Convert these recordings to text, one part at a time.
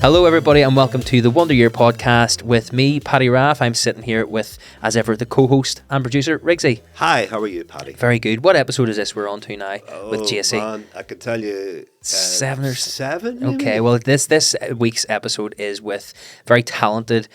Hello everybody and welcome to the Wonder Year podcast with me, Paddy Raff. I'm sitting here with, as ever, the co-host and producer, Riggsy. Hi, how are you, Paddy? Very good. What episode is this we're on to now with Gyasi? Man, I can tell you... Seven? Maybe? Okay, well this week's episode is with very talented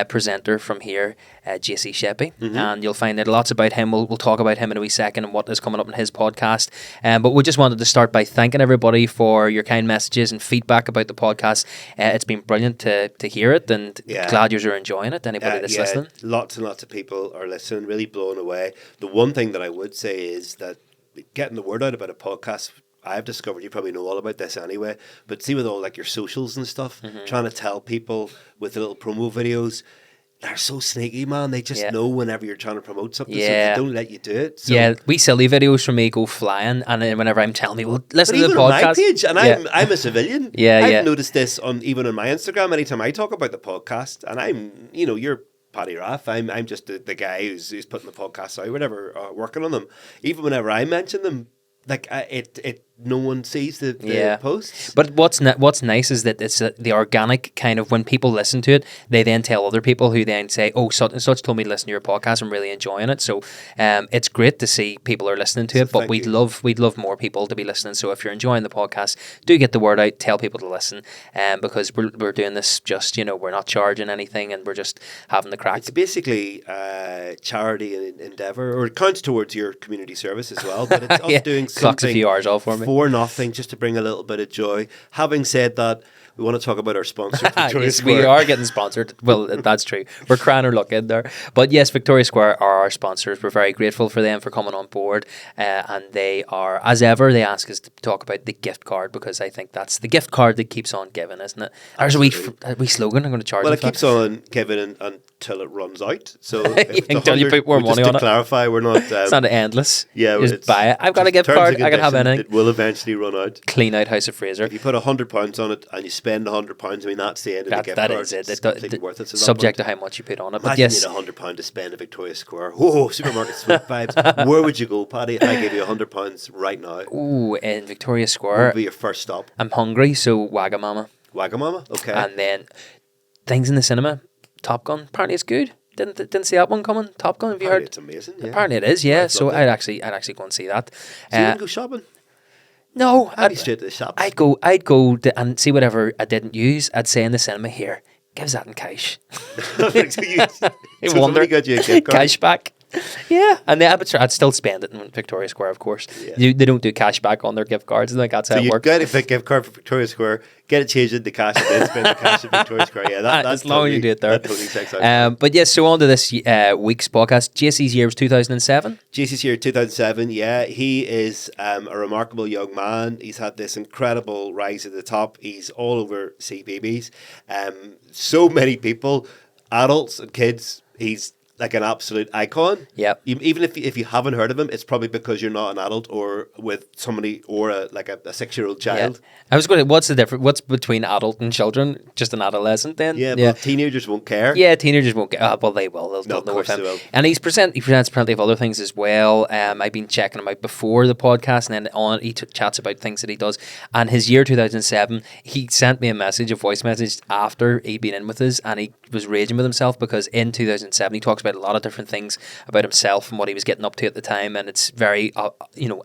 presenter from here, Gyasi Sheppy, and you'll find out lots about him. We'll talk about him in a wee second and what is coming up in his podcast. But we just wanted to start by thanking everybody for your kind messages and feedback about the podcast. It's been brilliant to hear it, and glad you're enjoying it. Anybody that's listening, lots and lots of people are listening, really blown away. The one thing that I would say is that getting the word out about a podcast, I've discovered, you probably know all about this anyway, but see with all like your socials and stuff, trying to tell people with the little promo videos, they're so sneaky, man. They just know whenever you're trying to promote something, so they don't let you do it. So, wee silly videos from me go flying, and then whenever I'm telling people, listen to the podcast. On my page, and I'm a civilian. I've noticed this even on my Instagram. Anytime I talk about the podcast, and I'm, you're Paddy Raff. I'm just the guy who's putting the podcast out, whatever, working on them. Even whenever I mention them, like no one sees the posts. But what's nice is that it's the organic kind of, when people listen to it, they then tell other people who then say, oh, such and such told me to listen to your podcast, I'm really enjoying it. So it's great to see people are listening to it, but we'd love more people to be listening. So if you're enjoying the podcast, do get the word out, tell people to listen, because we're doing this just, we're not charging anything and we're just having the crack. It's basically charity endeavour, or it counts towards your community service as well, but it's us doing something. Clocks a few hours off for me. For nothing, just to bring a little bit of joy. Having said that, we want to talk about our sponsor, Victoria yes, Square. We are getting sponsored. Well, that's true. We're crying our luck in there. But yes, Victoria Square are our sponsors. We're very grateful for them for coming on board. And they are, as ever, they ask us to talk about the gift card, because I think that's the gift card that keeps on giving, isn't it? There's a wee slogan I'm going to charge Well, it keeps on giving until it runs out. So until you put more money on it. Just to clarify, we're not... it's not endless. Yeah, you just buy it. I've got a gift card. I can have anything. It will eventually run out. Clean out House of Fraser. If you put £100 on it and you spend £100, I mean, that's the end of the gift card. That is it. It's completely worth it. Subject to how much you put on it. Imagine you had £100 to spend at Victoria Square. Whoa, supermarket sweet vibes. Where would you go, Paddy, if I gave you £100 right now? Ooh, in Victoria Square. What would be your first stop? I'm hungry, so Wagamama. Wagamama? Okay. And then things in the cinema. Top Gun. Apparently it's good. Didn't see that one coming. Top Gun, have you heard? It's amazing. Yeah. Apparently it is, yeah. So I'd actually go and see that. So you wouldn't go shopping? No, I'd be straight to the shops. I'd go and see whatever I didn't use. I'd say in the cinema, here, give us that in cash. Somebody got you a gift card? Cash back. Yeah, and I'd still spend it in Victoria Square, of course. Yeah. They don't do cash back on their gift cards. I think that's how it works. So you get a gift card for Victoria Square, get it changed into cash, and then spend the cash at Victoria Square. Yeah, that's as long as you do it there. That totally checks out. But yes, so on to this week's podcast. Gyasi's year was 2007. Gyasi's year 2007. Yeah, he is a remarkable young man. He's had this incredible rise at the top. He's all over CBeebies. So many people, adults and kids. He's like an absolute icon. Yep. Even if you haven't heard of him, it's probably because you're not an adult or with somebody or a 6-year-old child. Yeah. I was going to, what's the difference? What's between adult and children? Just an adolescent then? Yeah, but teenagers won't care. Yeah, teenagers won't care. Well, they will. They'll know him. And he presents plenty of other things as well. I've been checking him out before the podcast, and then he chats about things that he does. And his year 2007, he sent me a voice message after he'd been in with us, and he was raging with himself because in 2007 he talks about a lot of different things about himself and what he was getting up to at the time, and it's very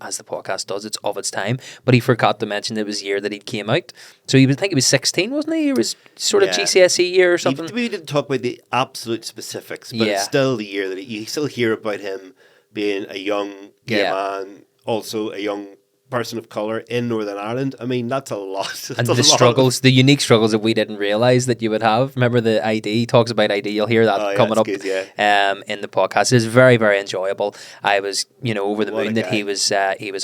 as the podcast does, it's of its time. But he forgot to mention it was the year that he came out, so he would think he was 16, wasn't he? It was sort of GCSE year or something. We didn't talk about the absolute specifics, but it's still the year that you still hear about him being a young gay man, also a young person of colour in Northern Ireland. I mean, that's a lot. And the unique struggles that we didn't realise that you would have. Remember the ID? He talks about ID. You'll hear that coming up in the podcast. It's very, very enjoyable. I was, over the moon that he was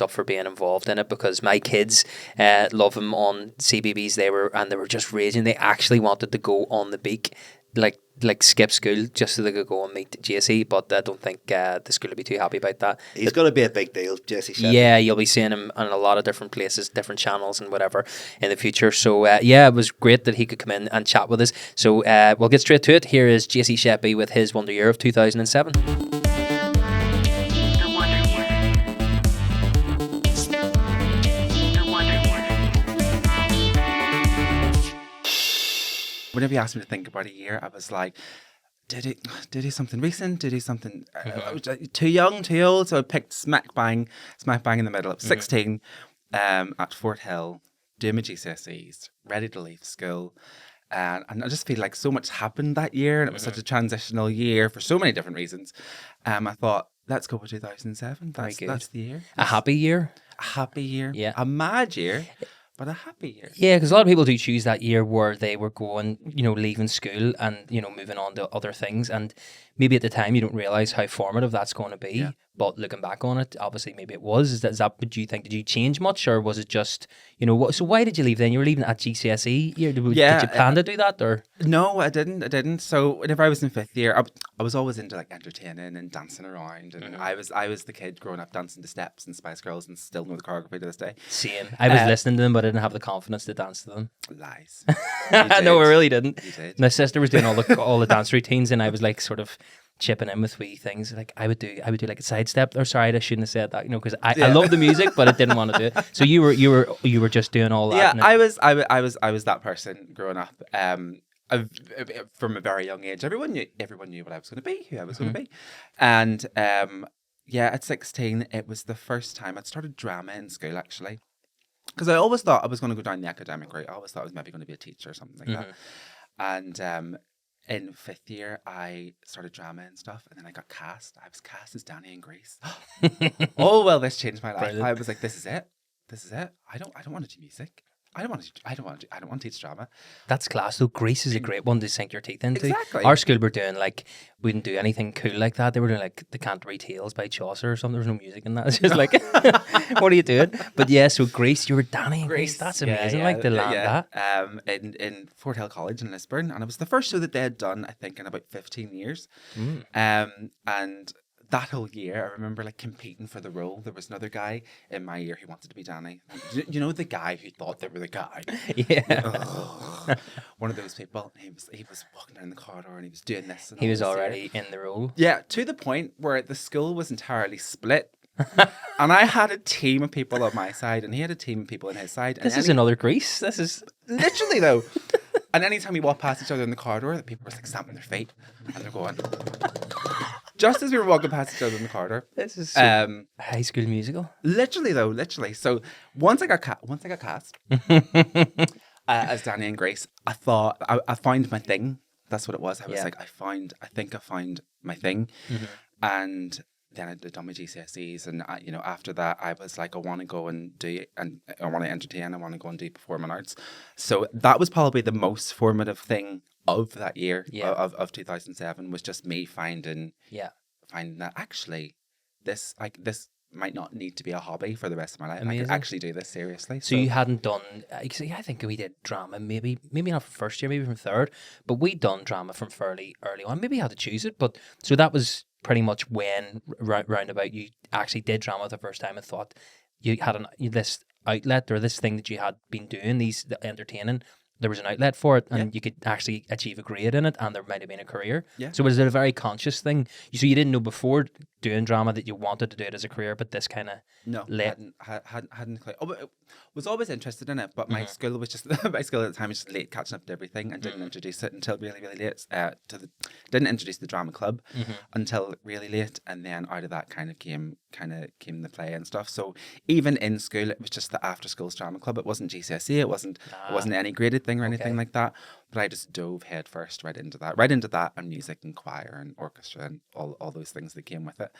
up for being involved in it, because my kids love him on CBeebies. They were just raging. They actually wanted to go on the beak, like skip school just so they could go and meet Gyasi, but I don't think the school will be too happy about that. He's going to be a big deal, Gyasi Sheppy. Yeah, you'll be seeing him on a lot of different places, different channels and whatever in the future. So it was great that he could come in and chat with us. So we'll get straight to it. Here is Gyasi Sheppy with his Wonder Year of 2007. Whenever you asked me to think about a year, I was like, did it do something recent? Did it do something I was too young, too old? So I picked smack bang in the middle. 16, at Fort Hill, doing my GCSEs, ready to leave school. And I just feel like so much happened that year, and it was such a transitional year for so many different reasons. I thought, let's go with 2007. That's the year. A happy year. A happy year. Yeah. A mad year, but a happy year. Yeah, because a lot of people do choose that year where they were going, leaving school and, moving on to other things. And maybe at the time you don't realise how formative that's going to be. Yeah. But looking back on it, obviously maybe it was. Is that what you think? Did you change much, or was it just, what? So why did you leave then? You were leaving at GCSE year. Did you plan to do that, or? No, I didn't. So whenever I was in 5th year, I was always into like entertaining and dancing around, and I was the kid growing up dancing to Steps and Spice Girls, and still know the choreography to this day. Same. I was listening to them, but I didn't have the confidence to dance to them. Lies. No, I really didn't. You did. My sister was doing all the dance routines, and I was like sort of chipping in with wee things. Like I would do like a sidestep. Or sorry, I shouldn't have said that. Because I love the music, but I didn't want to do it. So you were just doing all that. Yeah, I was that person growing up. From a very young age, everyone knew what I was going to be, who I was going to be, and at 16, it was the first time I'd started drama in school actually, because I always thought I was going to go down the academic route. I always thought I was maybe going to be a teacher or something like that, and in 5th year, I started drama and stuff, and then I got cast. I was cast as Danny in Grease. Oh well, this changed my life. Brilliant. I was like, this is it. I don't want to do music. I don't want to teach drama. That's class though. Grease is a great one to sink your teeth into. Exactly. Our school were doing we didn't do anything cool like that. They were doing like the Canterbury Tales by Chaucer or something. There was no music in that. It's just like, what are you doing? But yeah, so Grease, you were Danny in Grease. That's amazing. To land that. In Fort Hill College in Lisburn, and it was the first show that they had done, I think, in about 15 years. And that whole year, I remember competing for the role. There was another guy in my year who wanted to be Danny. You know, the guy who thought they were the guy. Yeah. One of those people. He was walking down the corridor and he was doing this. And he was already in the role. Yeah, to the point where the school was entirely split. And I had a team of people on my side, and he had a team of people on his side. This is another Grease. This is literally though. And anytime we walked past each other in the corridor, the people were stamping their feet, and they're going. Just as we were walking past each other in the corridor. This is so High School Musical. Literally. So once I got cast as Danny and Grace, I thought I found my thing. That's what it was. I was like, I think I found my thing. And then I did my GCSEs, and after that, I was like, I want to go and do, and I want to entertain. I want to go and do performing arts. So that was probably the most formative thing of that year of 2007, was just me finding that actually this might not need to be a hobby for the rest of my life. Amazing. I could actually do this seriously. So you hadn't done, I think we did drama maybe not from first year, maybe from third, but we'd done drama from fairly early on. Maybe you had to choose it, but so that was pretty much when roundabout you actually did drama the first time and thought you had this outlet, or this thing that you had been doing, the entertaining, there was an outlet for it, and you could actually achieve a grade in it, and there might have been a career. Yeah. So was it a very conscious thing? So you didn't know before doing drama that you wanted to do it as a career, but this kind of hadn't quite. Was always interested in it, but my school was just my school at the time was just late catching up to everything, and didn't introduce it until really late. Didn't introduce the drama club until really late, and then out of that came the play and stuff. So even in school, it was just the after schools drama club. It wasn't GCSE. It wasn't any graded thing or anything like that. But I just dove head first right into that, and music and choir and orchestra and all those things that came with it.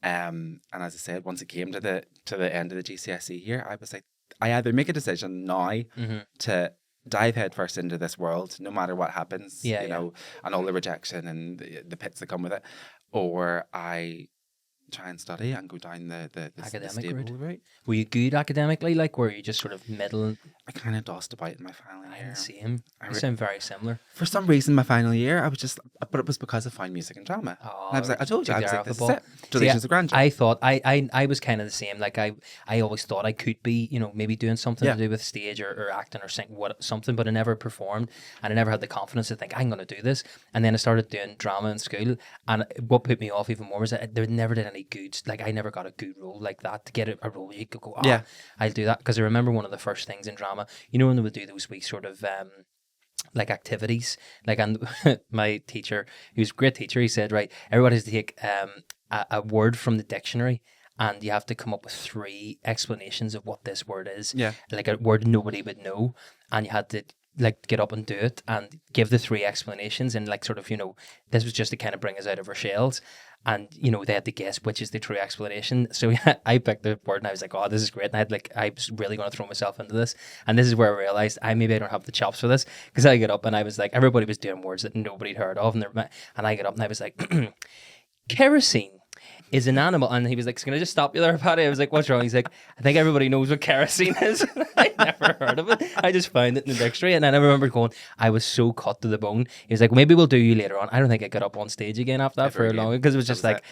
And as I said, once it came to the end of the GCSE year, I was like, I either make a decision now to dive head first into this world, no matter what happens, and all the rejection and the pits that come with it, or I try and study and go down the academic route. Were you good academically? Were you just sort of middle? I kind of dossed about in my final year. Same. You sound very similar. For some reason, my final year, I was just, but it was because I found music and drama. And I was like, I told you, I was like, this is it. Relations of grandeur. I thought, I was kind of the same. I always thought I could be, maybe doing something to do with stage or acting or something, but I never performed, and I never had the confidence to think, I'm going to do this. And then I started doing drama in school, and what put me off even more was that there never did any good, I never got a good role like that, to get a role you could go, I'll do that. Because I remember one of the first things in drama, when they would do those wee sort of like activities. Like, and my teacher, he was a great teacher, he said, right, everybody has to take a word from the dictionary, and you have to come up with 3 explanations of what this word is. Yeah. Like a word nobody would know, and you had to like get up and do it and give the 3 explanations, and like sort of, you know, this was just to kind of bring us out of our shells. And, you know, they had to guess which is the true explanation. So I picked the word and I was like, oh, this is great. And I was really going to throw myself into this. And this is where I realized maybe I don't have the chops for this. Because I get up and I was like, everybody was doing words that nobody'd heard of. And I get up and I was like, kerosene is an animal. And he was like, can I just stop you there, Paddy? I was like, what's wrong? He's like, I think everybody knows what kerosene is. I never heard of it. I just found it in the dictionary. And then I remember going, I was so cut to the bone. He was like, maybe we'll do you later on. I don't think I got up on stage again after that for a long, because it was just like,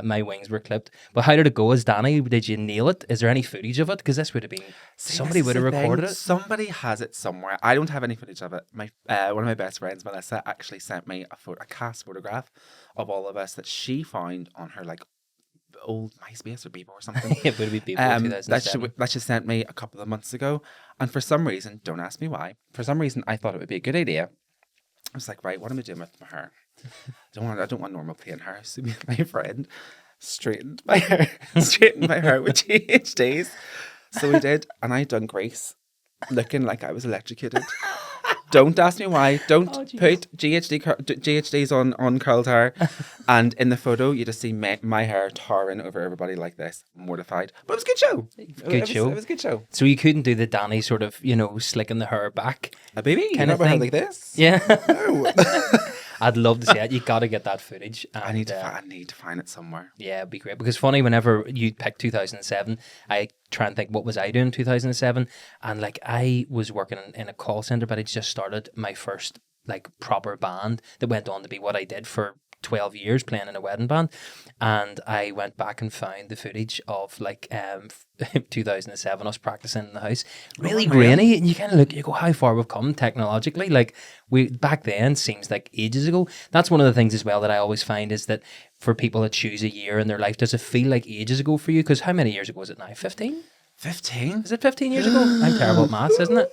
my wings were clipped. But how did it go as Danny? Did you nail it? Is there any footage of it? Because this would have been, somebody would have recorded it. Somebody has it somewhere. I don't have any footage of it. My one of my best friends, Melissa, actually sent me a cast photograph of all of us that she found on her like old MySpace or Bebo or something. It would be Bebo 2007. That she sent me a couple of months ago, and for some reason, don't ask me why, for some reason I thought it would be a good idea. I was like, right, what am I doing with my hair? I don't want normal plain hair. So my friend straightened my hair with GHDs. So we did, and I done grease, looking like I was electrocuted. Don't ask me why. Don't put GHDs on curled hair. And in the photo, you just see my hair towering over everybody like this, mortified. But it was a good show. It was a good show. So you couldn't do the Danny sort of, you know, slicking the hair back. A baby? Kind of hair like this? Yeah. No. I'd love to see it. You got to get that footage. And, I need to find it somewhere. Yeah, it'd be great. Because funny, whenever you pick 2007, I try and think, what was I doing in 2007? And like, I was working in a call center, but I just started my first like proper band that went on to be what I did for 12 years, playing in a wedding band. And I went back and found the footage of like 2007, us practicing in the house, really grainy, and you kind of look, you go, how far we've come technologically. Like, we back then seems like ages ago. That's one of the things as well that I always find, is that for people that choose a year in their life, does it feel like ages ago for you? Because how many years ago is it now? 15? 15? Is it 15 years ago? I'm terrible at maths, isn't it?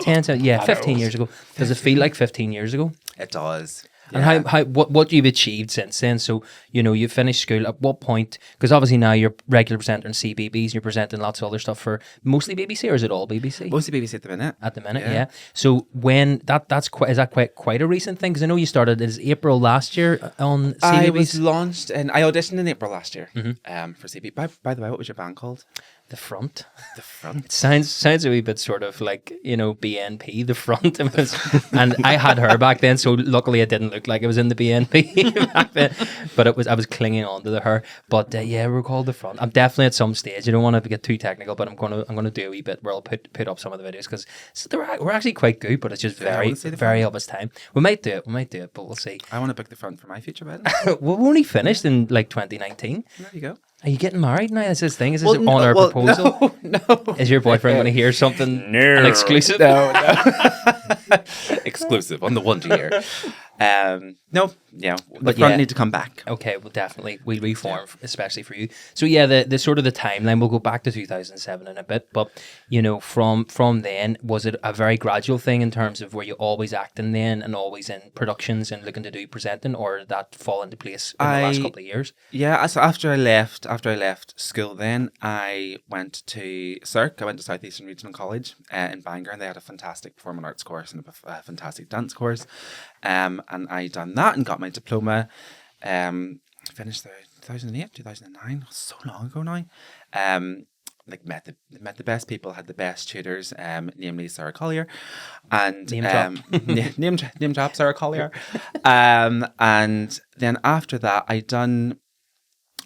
15 years ago. Does it feel like 15 years ago? It does. And what you've achieved since then? So, you know, you finished school. At what point? Because obviously now you're regular presenter in CBeebies. You're presenting lots of other stuff for mostly BBC, or is it all BBC? Mostly BBC at the minute. At the minute, yeah. So when is that quite a recent thing? Because I know you started as April last year on CBeebies. I was launched and I auditioned in April last year for CBeebies. By the way, what was your band called? The Front. The Front. It sounds a wee bit sort of like, you know, BNP, The Front. And I had her back then, so luckily it didn't look like it was in the BNP back then. But I was clinging on to her. But yeah, we're called The Front. I'm definitely at some stage, I don't want to get too technical, but I'm gonna do a wee bit where I'll put up some of the videos, because we're actually quite good, but it's just very of its time. We might do it, but we'll see. I want to book The Front for my future wedding. We've only finished in like 2019. There you go. Are you getting married now? Is this thing? Is this on our proposal? No. Is your boyfriend going to hear something? No. An exclusive? No. Exclusive on the 1 year. No, yeah, the Front need to come back. Okay, well, definitely we'll reform, especially for you. So yeah, the sort of the timeline, we'll go back to 2007 in a bit, but you know, from then, was it a very gradual thing in terms of were you always acting then and always in productions and looking to do presenting, or did that fall into place in the last couple of years? Yeah, so after I left school, then I went to CERC. I went to Southeastern Regional College in Bangor, and they had a fantastic performing arts course and a fantastic dance course. And I done that and got my diploma. Finished there 2008, 2009. So long ago now. Like met the best people, had the best tutors, namely Sarah Collier, and name drop Sarah Collier. And then after that, I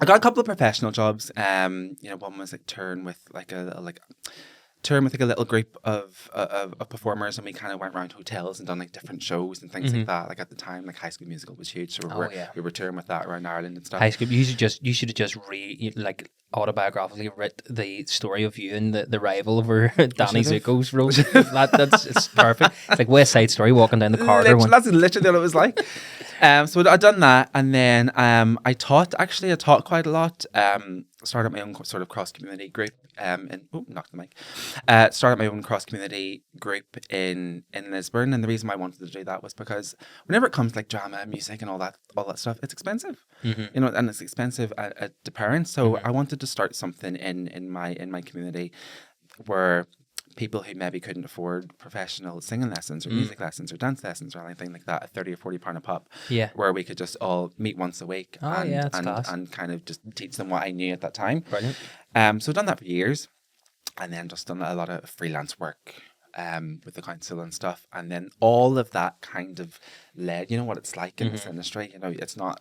got a couple of professional jobs. You know, one was like touring with a little group of performers, and we kind of went around hotels and done like different shows and things like that. Like at the time, like High School Musical was huge, so we were touring with that around Ireland and stuff. High School, you should have just autobiographically writ the story of you and the rival over Danny Zuko's role. It's perfect. It's like West Side Story, walking down the corridor. That's literally what it was like. So I'd done that, and then I taught quite a lot. Started my own sort of cross community group. Knocked the mic. Started my own cross community group in Lisburn, and the reason why I wanted to do that was because whenever it comes to like drama, music, and all that stuff, it's expensive. Mm-hmm. And it's expensive to parents. So I wanted to start something in my community where people who maybe couldn't afford professional singing lessons or music lessons or dance lessons or anything like that at £30 or £40 a pop, where we could just all meet once a week and kind of just teach them what I knew at that time. Brilliant. So I've done that for years, and then just done a lot of freelance work with the council and stuff, and then all of that kind of led, you know what it's like in this industry, you know, it's not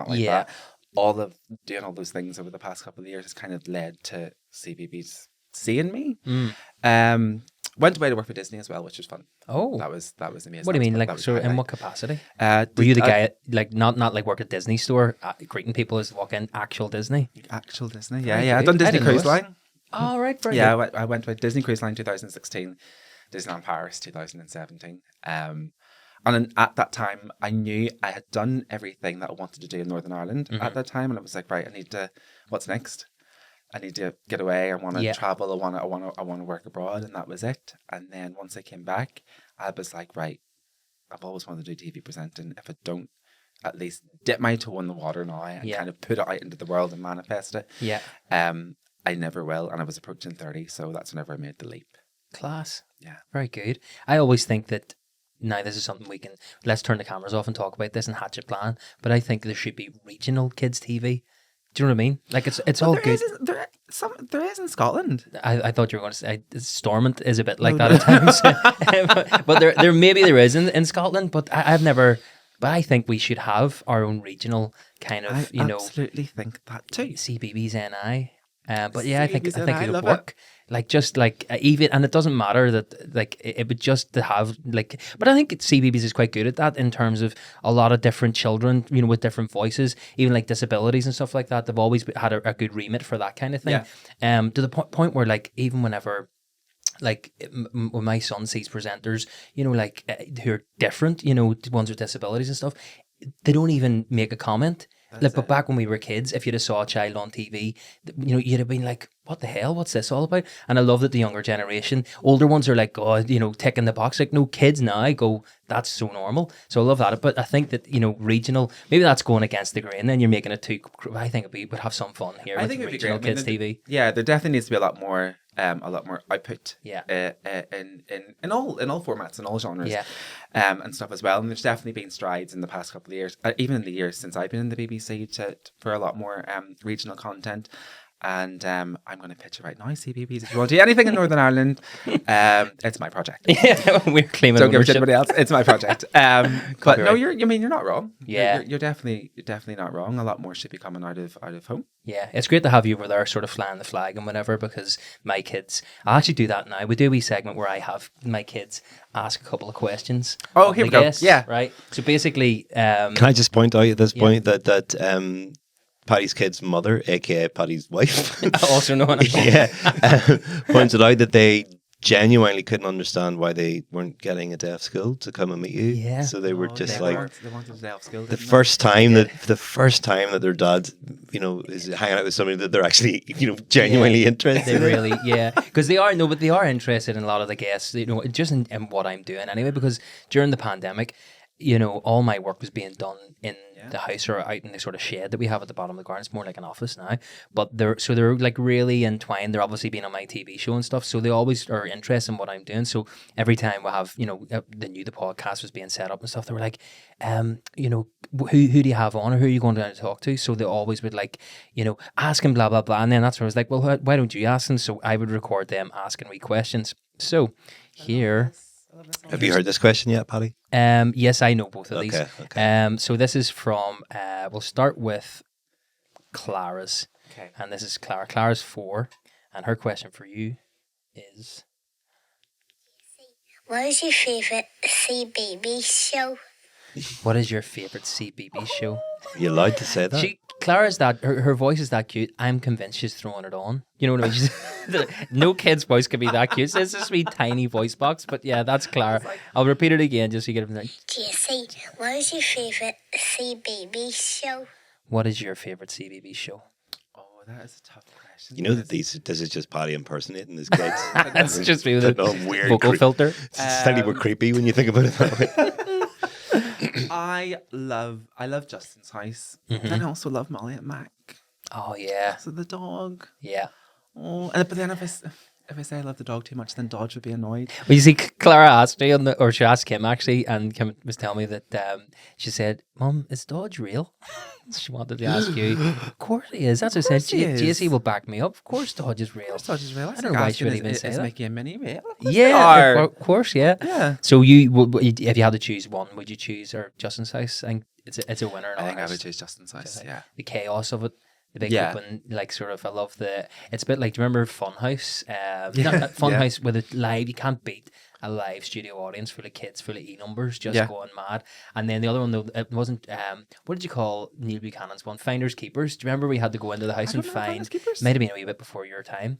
like that. All of doing all those things over the past couple of years has kind of led to CBeebies seeing me. Went away to work for Disney as well, which was fun. Oh, that was amazing. What do you mean, like, sort of in what capacity? Were you the guy at, like, not like work at Disney store, greeting people as walk in? Actual Disney. Yeah. I've done Disney Cruise Line. Oh, right, very good. I went to Disney Cruise Line 2016, Disneyland Paris 2017. And at that time, I knew I had done everything that I wanted to do in Northern Ireland at that time, and I was like, right, what's next? I need to get away. I want to travel. I want to work abroad, and that was it. And then once I came back, I was like, right, I've always wanted to do TV presenting. If I don't at least dip my toe in the water now and kind of put it out into the world and manifest it, I never will. And I was approaching 30, so that's whenever I made the leap. Class. Yeah, very good. I always think that. Now, this is something let's turn the cameras off and talk about this and hatch a plan. But I think there should be regional kids TV. Do you know what I mean? Like, it's all good. There is in Scotland. I thought you were going to say Stormont is a bit like that at times. But there maybe there is in Scotland, but I've never. But I think we should have our own regional kind of, I absolutely think that too. CBeebies NI. But yeah, I think it would work. Like, just like even, and it doesn't matter that, like, it would just to have, like, but I think CBeebies is quite good at that in terms of a lot of different children, you know, with different voices, even like disabilities and stuff like that. They've always had a good remit for that kind of thing. To the point where, like, even whenever, like, when my son sees presenters, you know, like, who are different, you know, ones with disabilities and stuff, they don't even make a comment. But back when we were kids, if you'd have saw a child on TV, you know, you'd have been like, what the hell? What's this all about? And I love that the younger generation, older ones are like, God, you know, ticking the box. Like, no, kids now go, that's so normal. So I love that. But I think that, you know, regional, maybe that's going against the grain. Then you're making it too, I think we would have some fun here with regional kids TV. Yeah, there definitely needs to be a lot more output. In all formats and all genres. And stuff as well. And there's definitely been strides in the past couple of years, even in the years since I've been in the BBC, for a lot more regional content. And I'm going to pitch it right now, CBeebies. If you want to do anything in Northern Ireland, it's my project. We're claiming Don't give it ownership. to anybody else. It's my project. But no, you're not wrong. Yeah, you're definitely not wrong. A lot more should be coming out of home. Yeah, it's great to have you over there, sort of flying the flag and whatever. Because my kids, I actually do that now. We do a wee segment where I have my kids ask a couple of questions. Oh, here we go. Yeah, right. So basically, can I just point out at this point that Paddy's kid's mother, aka Paddy's wife, also known as pointed out that they genuinely couldn't understand why they weren't getting a deaf school to come and meet you. Yeah. So they were just like, they wanted a deaf school. The first time that their dad, you know, is hanging out with somebody that they're actually, you know, genuinely interested. They really, because they are interested in a lot of the guests, you know, just in what I'm doing anyway. Because during the pandemic, you know, all my work was being done in the house or out in the sort of shed that we have at the bottom of the garden. It's more like an office now, but they're like really entwined. They're obviously being on my TV show and stuff, so they always are interested in what I'm doing. So every time we have, you know, the podcast was being set up and stuff, they were like, you know, who do you have on, or who are you going down to talk to? So they always would, like, you know, ask him blah blah blah, and then that's where I was like, well, why don't you ask them? So I would record them asking me questions. So here. Have you heard this question yet, Paddy? Yes, I know both of these. Okay. So this is from, we'll start with Clara's. Okay. And this is Clara. Clara's 4. And her question for you is... What is your favourite CBeebies show? What is your favourite CBeebies show? You allowed to say that? Clara's that her voice is that cute. I'm convinced she's throwing it on. You know what I mean? No kid's voice could be that cute. So it's this wee tiny voice box, but yeah, that's Clara. I'll repeat it again just so you get it. Gyasi, what is your favourite CBeebies show? What is your favourite CBeebies show? Oh, that is a tough question. You know that this is just Paddy impersonating his kids. That's just me with a weird vocal filter. It's slightly more creepy when you think about it that way. I love Justin's house, and I also love Molly and Mac. Oh yeah, So the dog. yeah. Oh, but then if I say I love the dog too much, then Dodge would be annoyed. Well, you see, Clara asked me or she asked Kim actually, and Kim was telling me that she said, "Mum, is Dodge real?" She wanted to ask you. Of course he is. That's what I said. JC will back me up. Of course, Dodge is real. Dodge is real. I don't know why she would even say is that. Mickey and Minnie real? Yeah, of course, yeah. Yeah. So if you had to choose one, would you choose or Justin's house? I think it's a winner. I think I would choose Justin's house. Yeah. The chaos of it. The big Yeah. open, like sort of, I love it's a bit like, do you remember Funhouse? Yeah. Not Funhouse with a live, you can't beat a live studio audience full of kids, full of E-numbers, just going mad. And then the other one, though, it wasn't, what did you call Neil Buchanan's one? Finders Keepers. Do you remember we had to go into the house and find, Finders Keepers. might have been a wee bit before your time.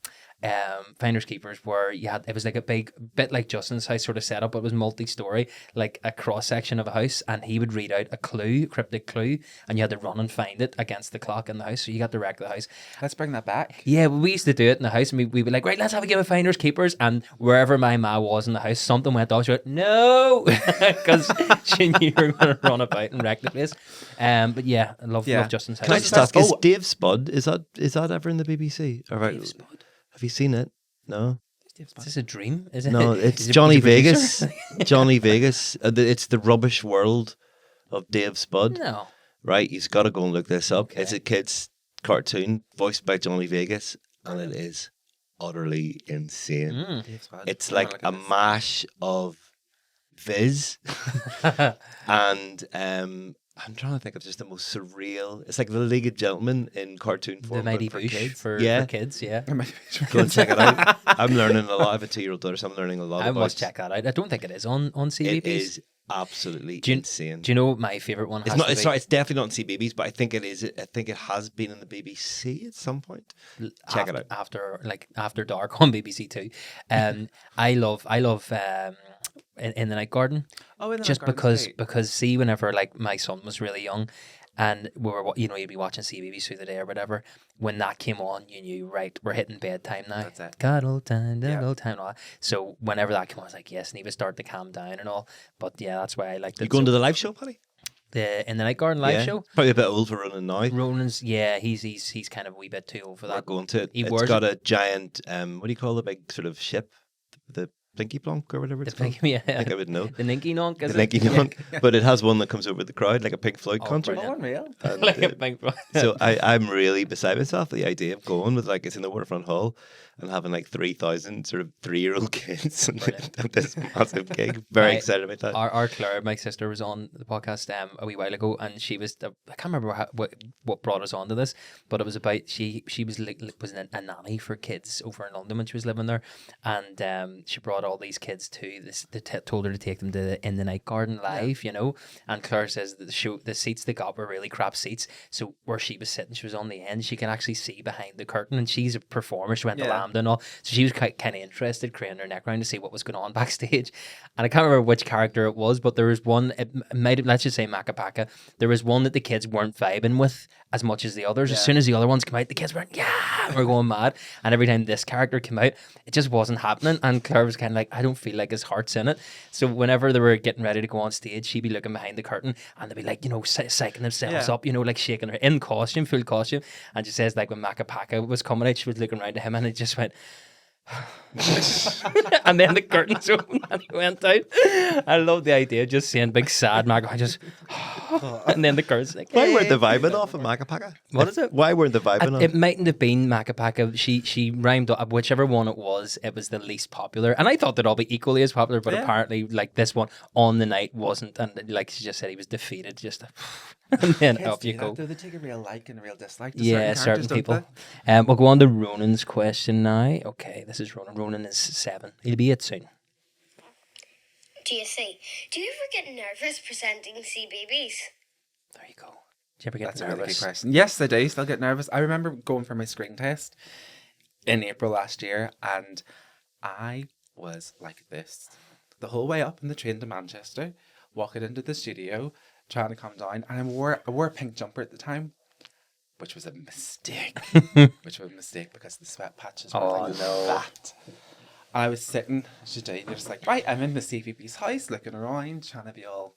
Finders Keepers, where it was like a big bit like Justin's house sort of setup, but it was multi-story, like a cross section of a house, and he would read out a cryptic clue, and you had to run and find it against the clock in the house, so you got to wreck the house. Let's bring that back. Yeah, we used to do it in the house, and we were like, right, let's have a game of Finders Keepers, and wherever my ma was in the house, something went off. She went, no, because she knew you were going to run about and wreck the place. But yeah, I love Justin's house. Can I just ask, is Dave Spud, is that ever in the BBC? Dave Spud? Have you seen it? No. Is this a dream? Is it? No, it's is it- Johnny is it Vegas. producer? Johnny Vegas. It's the rubbish world of Dave Spud. No. Right, you've got to go and look this up. Okay. It's a kid's cartoon voiced by Johnny Vegas, and it is utterly insane. It's like a mash of Viz and I'm trying to think of just the most surreal. It's like the League of Gentlemen in cartoon form. The Mighty for Bush kids. for kids, yeah. Go and check it out. I'm learning a lot. I have a 2-year-old daughter, so I'm learning a lot I about must check that out. I don't think it is on CBeebies. It is absolutely insane. Do you know what my favourite one? It's not. It's definitely not on CBeebies, but I think it is. I think it has been in the BBC at some point. Check it out after dark on BBC Two. I love in the Night Garden. Oh, in the just Night Garden's great. because see, whenever like my son was really young, and we were you'd be watching CBeebies through the day or whatever. When that came on, you knew, right, we're hitting bedtime now. That's it. Cuddle time, cuddle time, and all that. So whenever that came on, I was like, yes, and he would start to calm down and all. But yeah, that's why I liked it. You going to the live show, Paddy? In the Night Garden live show? Probably a bit old for Ronan now. Ronan's, yeah, he's kind of a wee bit too old for We're that. going to it. He It's wears got a giant, what do you call the big sort of ship? The Blinky Blonk or whatever it's called. Yeah. I think I would know. The Ninky Nonk, is The Ninky Nonk. But it has one that comes over the crowd, like a Pink Floyd concert. brilliant. Unreal. And, Like a big so I'm really beside myself with the idea of going with like it's in the Waterfront Hall and having like 3,000 sort of 3-year-old kids and this massive gig. Very excited about that. Our Claire, my sister, was on the podcast a wee while ago, and she was I can't remember what brought us onto this, but it was about she was a nanny for kids over in London when she was living there, and she brought all these kids to this. They told her to take them to In the Night Garden live, and Claire says that the seats they got were really crap seats, so where she was sitting, she was on the end, she can actually see behind the curtain, and she's a performer. She went to Lambda and all, so she was kind of interested, craning her neck around to see what was going on backstage. And I can't remember which character it was, but there was one, it might have, let's just say Macapaka, there was one that the kids weren't vibing with as much as the others. As soon as the other ones came out, the kids were we're going mad, and every time this character came out, it just wasn't happening, and Claire was kind of like, I don't feel like his heart's in it. So whenever they were getting ready to go on stage, she'd be looking behind the curtain, and they'd be like, psyching themselves up, like shaking her in costume, full costume, and she says like when Macapaka was coming out, she was looking around to him, and it just went and then the curtains opened and he went out. I love the idea of just seeing big sad Macapaka just and then the curtains like, Why weren't they vibing off of Macapaka? What is it? Why weren't they vibing off? It mightn't have been Macapaka. She rhymed up whichever one it was the least popular, and I thought they'd all be equally as popular, but apparently like this one on the night wasn't, and like she just said, he was defeated just and then Kids up you do go. that, though. They take a real like and a real dislike to Certain characters, people. don't We'll go on to Ronan's question now. Okay, this is Ronan. Ronan is 7. He'll be 8 soon. Gyasi, do you ever get nervous presenting CBeebies? There you go. Do you ever get That's nervous? a really good question. Yes, I do. Still get nervous. I remember going for my screen test in April last year, and I was like this the whole way up in the train to Manchester, walking into the studio, trying to calm down, and I wore a pink jumper at the time, which was a mistake. Which was a mistake because the sweat patches were like that. And I was sitting today, just like, right, I'm in the CBeebies house, looking around, trying to be all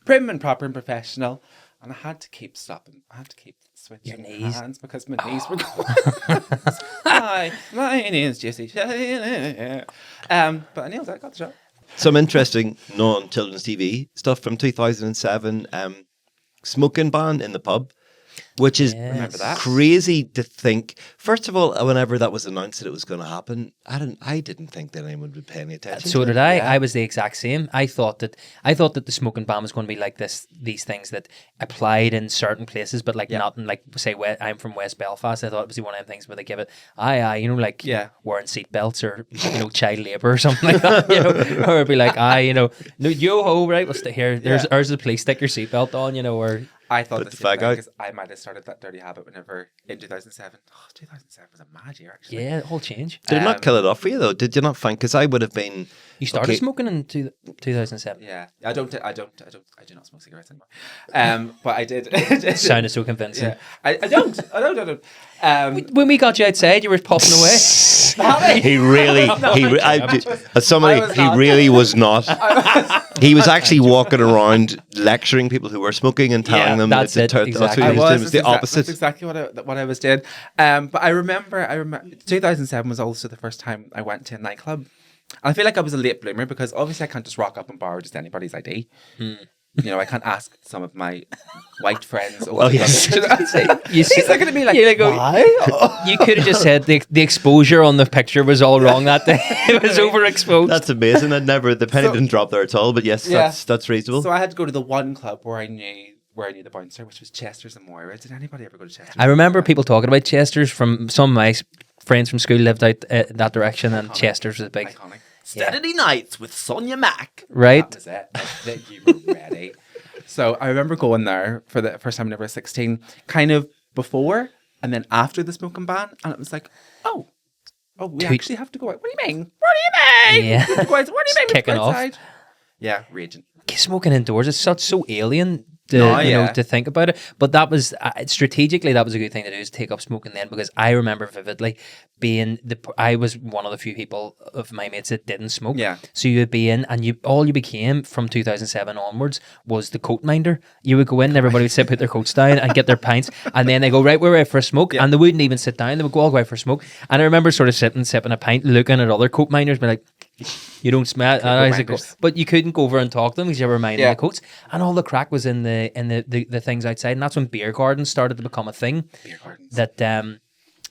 prim and proper and professional. And I had to keep stopping. I had to keep switching hands because my knees were going. Hi, my name's Gyasi Sheppy. But I nailed it. I got the job. Some interesting non-children's TV stuff from 2007. Smoking ban in the pub, which is Remember that? crazy to think. First of all, whenever that was announced that it was going to happen, I didn't think that anyone would pay any attention. So to did it. I. Yeah. I was the exact same. I thought that the smoking ban was going to be like these things that applied in certain places, but like not in, like, say, I'm from West Belfast. I thought it was one of them things where they give it like wearing seatbelts or child labour or something like that, or it'd be like no, yo ho, right, we'll stay here. There's the police, stick your seatbelt on, or. I thought Put the the same fag thing out. because I might have started that dirty habit whenever in 2007. Oh, 2007 was a mad year, actually. Yeah, the whole change. Did it not kill it off for you though? Did you not find? Because I would have been. You started smoking in 2007. Yeah, I do not smoke cigarettes anymore. But I did. Sounded so convincing. Yeah, I don't. When we got you outside, you were popping away. He really, as somebody, he really was not. He was actually walking around lecturing people who were smoking and telling them that's that it, exactly. what he was doing was That's the opposite. That's exactly what I was doing. But I remember 2007 was also the first time I went to a nightclub. And I feel like I was a late bloomer because obviously I can't just rock up and borrow just anybody's ID. I can't ask some of my white friends. Well, yes. He's looking at me like, why? You could have just said the exposure on the picture was all wrong that day. It was overexposed. That's amazing. The penny didn't drop there at all. But yes, that's reasonable. So I had to go to the one club where I knew the bouncer, which was Chester's and Moira. Did anybody ever go to Chester's? I remember people talking about Chester's. From some of my friends from school lived out that direction, and Chester's was big. Iconic. Saturday nights with Sonia Mack. Right? That was it. That you were ready. So I remember going there for the first time when I was 16, kind of before and then after the smoking ban, and it was like, oh, we actually have to go out. What do you mean? What do you mean? Yeah. We have to go out. What do you mean? Kicking We have to go off. outside? Yeah, raging. Smoking indoors is so alien to think about it, but that was strategically that was a good thing to do, is take up smoking then, because I remember vividly being I was one of the few people of my mates that didn't smoke. Yeah. So you would be in, and you became from 2007 onwards was the coat minder. You would go in, and everybody would sit, put their coats down, and get their pints, and then they go, right, we're out for a smoke, and they wouldn't even sit down. They would go all go out for a smoke, and I remember sort of sipping a pint, looking at other coat minders, be like, you don't smell. And I was like, but you couldn't go over and talk to them because you were minding the coats, and all the crack was in the things outside, and that's when beer gardens started to become a thing. Beer gardens. That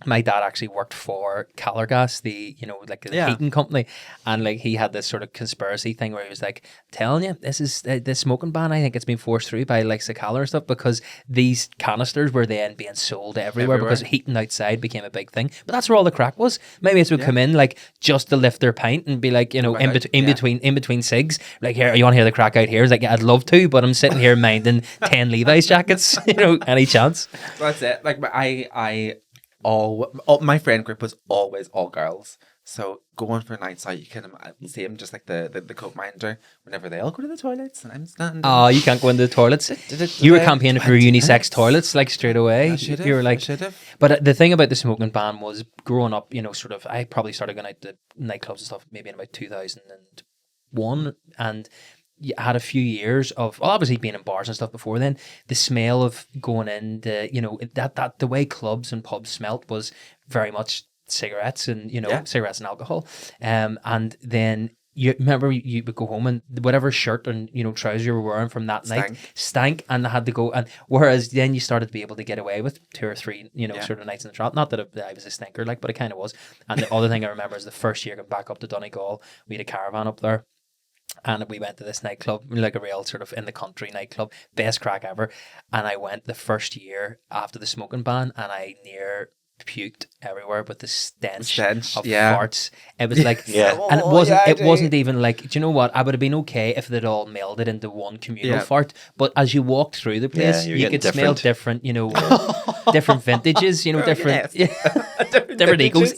my dad actually worked for Callergas, the heating company, and like he had this sort of conspiracy thing where he was like, telling you, this is this smoking ban, I think it's been forced through by like Caller and stuff, because these canisters were then being sold everywhere because heating outside became a big thing. But that's where all the crack was. My mates would come in like just to lift their pint and be like, in between cigs, like, here, you want to hear the crack out here? It's like, yeah, I'd love to, but I'm sitting here minding 10 Levi's jackets, any chance. That's it. Like all my friend group was always all girls. So going for nights out, you can see them just like the coat minder. Whenever they all go to the toilets, and I'm standing. Oh, you can't go into the toilets. You were campaigning for unisex toilets like straight away. You were like, but the thing about the smoking ban was, growing up, I probably started going out to nightclubs and stuff maybe in about 2001, and you had a few years of obviously being in bars and stuff before then. The smell of going in, that the way clubs and pubs smelt was very much cigarettes and cigarettes and alcohol. And then you remember you would go home and whatever shirt and trousers you were wearing from that night stank, and they had to go. And whereas then you started to be able to get away with 2 or 3 sort of nights in the trot. Not that I was a stinker, but it kind of was. And the other thing I remember is the first year going back up to Donegal, we had a caravan up there. And we went to this nightclub, like a real sort of in the country nightclub, best crack ever. And I went the first year after the smoking ban, and I near puked everywhere with the stench, of yeah. farts. It was like, Yeah. and it wasn't even like, do you know what? I would have been okay if they'd all melded into one communal fart. But as you walked through the place, you're you getting could smell different, you know, different vintages, you know, different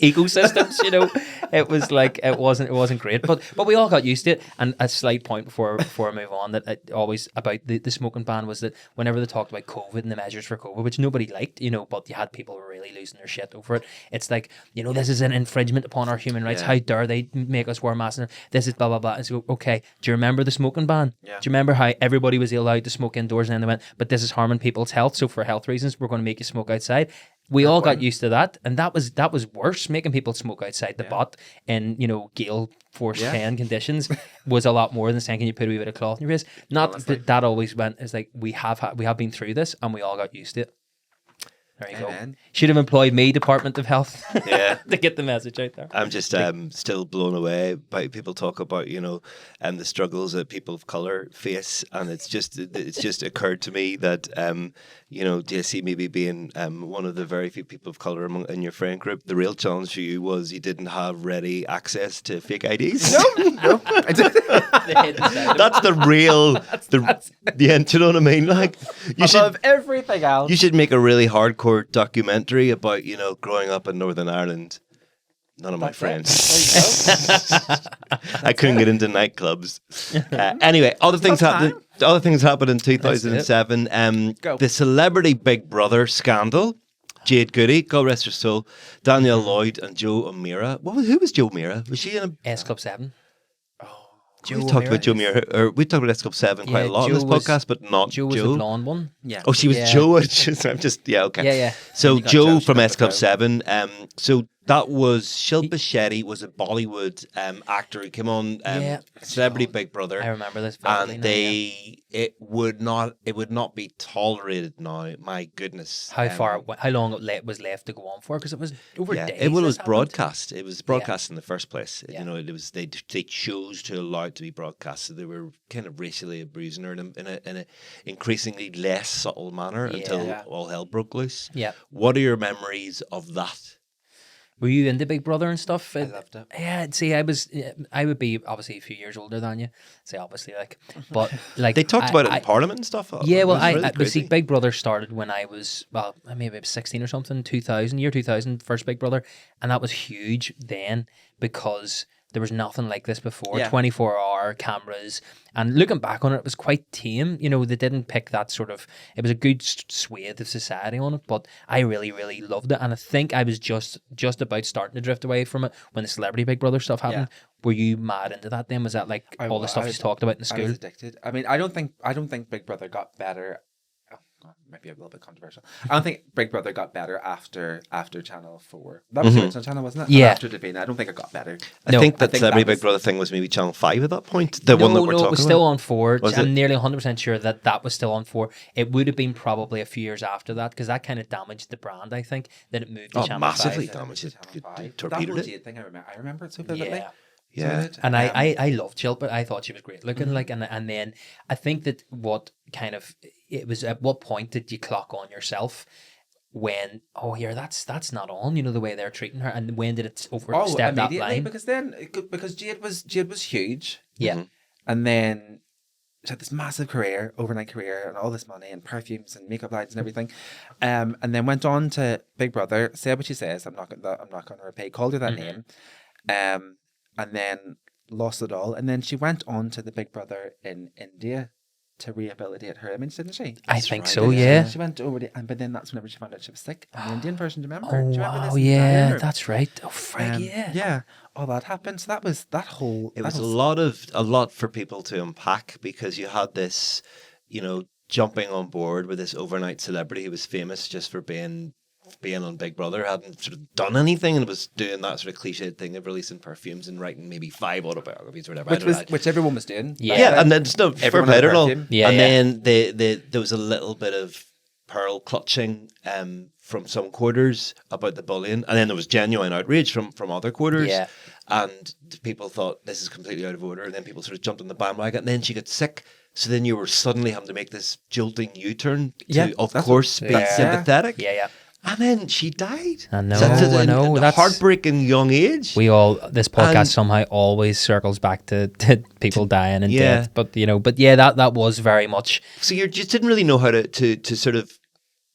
ecosystems, you know. It was like it wasn't great, but we all got used to it. And a slight point before I move on, that it always about the smoking ban was that whenever they talked about COVID and the measures for COVID, which nobody liked, you know, but you had people really losing their shit over it. It's like, you know, this is an infringement upon our human rights. How dare they make us wear masks? This is blah blah blah. And so, okay, do you remember the smoking ban? Yeah. Do you remember how everybody was allowed to smoke indoors, and then they went, but this is harming people's health, so for health reasons we're going to make you smoke outside. We all got used to that, and that was worse. Making people smoke outside the butt in, you know, gale force 10 conditions was a lot more than saying, can you put a wee bit of cloth in your face? Not that always went. It's like we have been through this, and we all got used to it. There you go. Should have employed me, Department of Health, to get the message out there. I'm just still blown away by people talk about, you know, the struggles that people of colour face, and it's just occurred to me that you know, Gyasi maybe being one of the very few people of colour in your friend group, the real challenge for you was you didn't have ready access to fake IDs. No, I didn't. That's the real, yeah, do you know what I mean? Like, everything else. You should make a really hardcore documentary about, you know, growing up in Northern Ireland. None of my friends. I couldn't get into nightclubs. Anyway, other things happened. Other things happened in 2007. The Celebrity Big Brother scandal. Jade Goody, God rest her soul. Danielle Lloyd and Joe O'Meara. Who was Joe O'Meara? Was she in a S-Club 7? We talked about Joe O'Meara, or we talked about S-Club 7 quite a lot in this podcast, but not Joe. Joe was the blonde one. Yeah. Oh, she was Joe. I'm just okay. Yeah. So Joe from S-Club 7. So that was Shilpa Shetty was a Bollywood actor who came on Celebrity Big Brother. I remember this. And it would not be tolerated now. My goodness. How long it was left to go on for? Because it was over days. It was broadcast. It was broadcast in the first place. You know, it was they chose to allow it to be broadcast. So they were kind of racially abusing her in a increasingly less subtle manner until all hell broke loose. Yeah. What are your memories of that? Were you into Big Brother and stuff? I loved it. Yeah, see, I would be obviously a few years older than you. Say obviously, but they talked about it in Parliament and stuff. Yeah, well, but see, Big Brother started when I was maybe I was 16 or something. 2000, first Big Brother, and that was huge then because there was nothing like this before. 24-hour cameras, and looking back on it, it was quite tame. You know, they didn't pick that sort of. It was a good swathe of society on it, but I really, really loved it, and I think I was just about starting to drift away from it when the Celebrity Big Brother stuff happened. Were you mad into that then? Was that like all the stuff you talked about in school? I was addicted. I mean, I don't think Big Brother got better. Maybe a little bit controversial. I don't think Big Brother got better after Channel 4. That was the original channel, wasn't it? Yeah. And after Davina, I don't think it got better. I think that Celebrity Big Brother thing was maybe Channel 5 at that point. The one that we're talking about. No, it was still on 4. I'm nearly 100% sure that was still on 4. It would have been probably a few years after that because that kind of damaged the brand. I think that it moved to Channel 5. Massively damaged it. Torpedoed that whole thing. I remember it so vividly. Yeah. And I loved Shilpa. I thought she was great looking. And then I think that it was at what point did you clock on yourself when that's not on, you know, the way they're treating her, and when did it overstep that line? Because Jade was huge. Yeah. And then she had this massive career, overnight career, and all this money and perfumes and makeup lines and everything. And then went on to Big Brother, said what she says, I'm not gonna repeat, called her that name. And then lost it all. And then she went on to the Big Brother in India to rehabilitate her image, didn't she? I think so, yeah. She went over but then that's whenever she found out she was sick. The Indian version, do you remember? Oh, do you remember wow, this? yeah, that's right. Oh, frig, yeah. Yeah, all that happened. So that was that whole... It was a lot for people to unpack because you had this, you know, jumping on board with this overnight celebrity who was famous just for being on Big Brother, hadn't sort of done anything and was doing that sort of cliched thing of releasing perfumes and writing maybe 5 autobiographies or whatever. Which everyone was doing. Yeah, and then just no fair play at all. Yeah, and then there was a little bit of pearl clutching from some quarters about the bullying, and then there was genuine outrage from other quarters. Yeah. And people thought this is completely out of order, and then people sort of jumped on the bandwagon, and then she got sick. So then you were suddenly having to make this jolting U-turn to, of course, be sympathetic. Yeah. And then she died. I know, So I know. That's heartbreaking young age. This podcast And- somehow always circles back to people dying and Yeah. death. But that was very much. So you just didn't really know how to sort of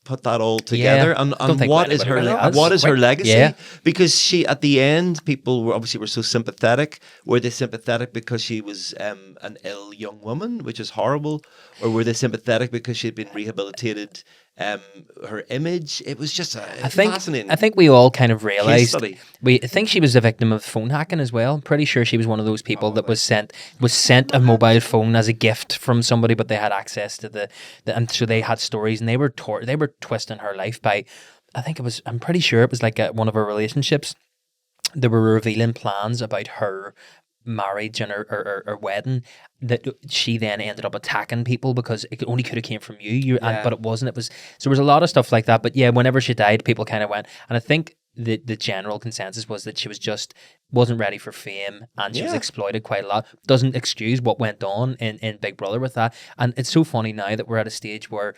put that all together. And don't think what is her anybody really has. what is her legacy? Yeah. Because she, at the end, people were so sympathetic. Were they sympathetic because she was an ill young woman, which is horrible, or were they sympathetic because she'd been rehabilitated? Her image, it was just fascinating. I think we all kind of Case realized. study. I think she was a victim of phone hacking as well. I'm pretty sure she was one of those people that was sent a mobile phone as a gift from somebody, but they had access to and so they had stories, and they were twisting her life by. I'm pretty sure it was like one of her relationships. They were revealing plans about her marriage and her wedding, that she then ended up attacking people because it only could have came from you, but it wasn't. So there was a lot of stuff like that. But yeah, whenever she died, people kind of went, and I think the general consensus was that she wasn't ready for fame, and she was exploited quite a lot. Doesn't excuse what went on in Big Brother with that. And it's so funny now that we're at a stage where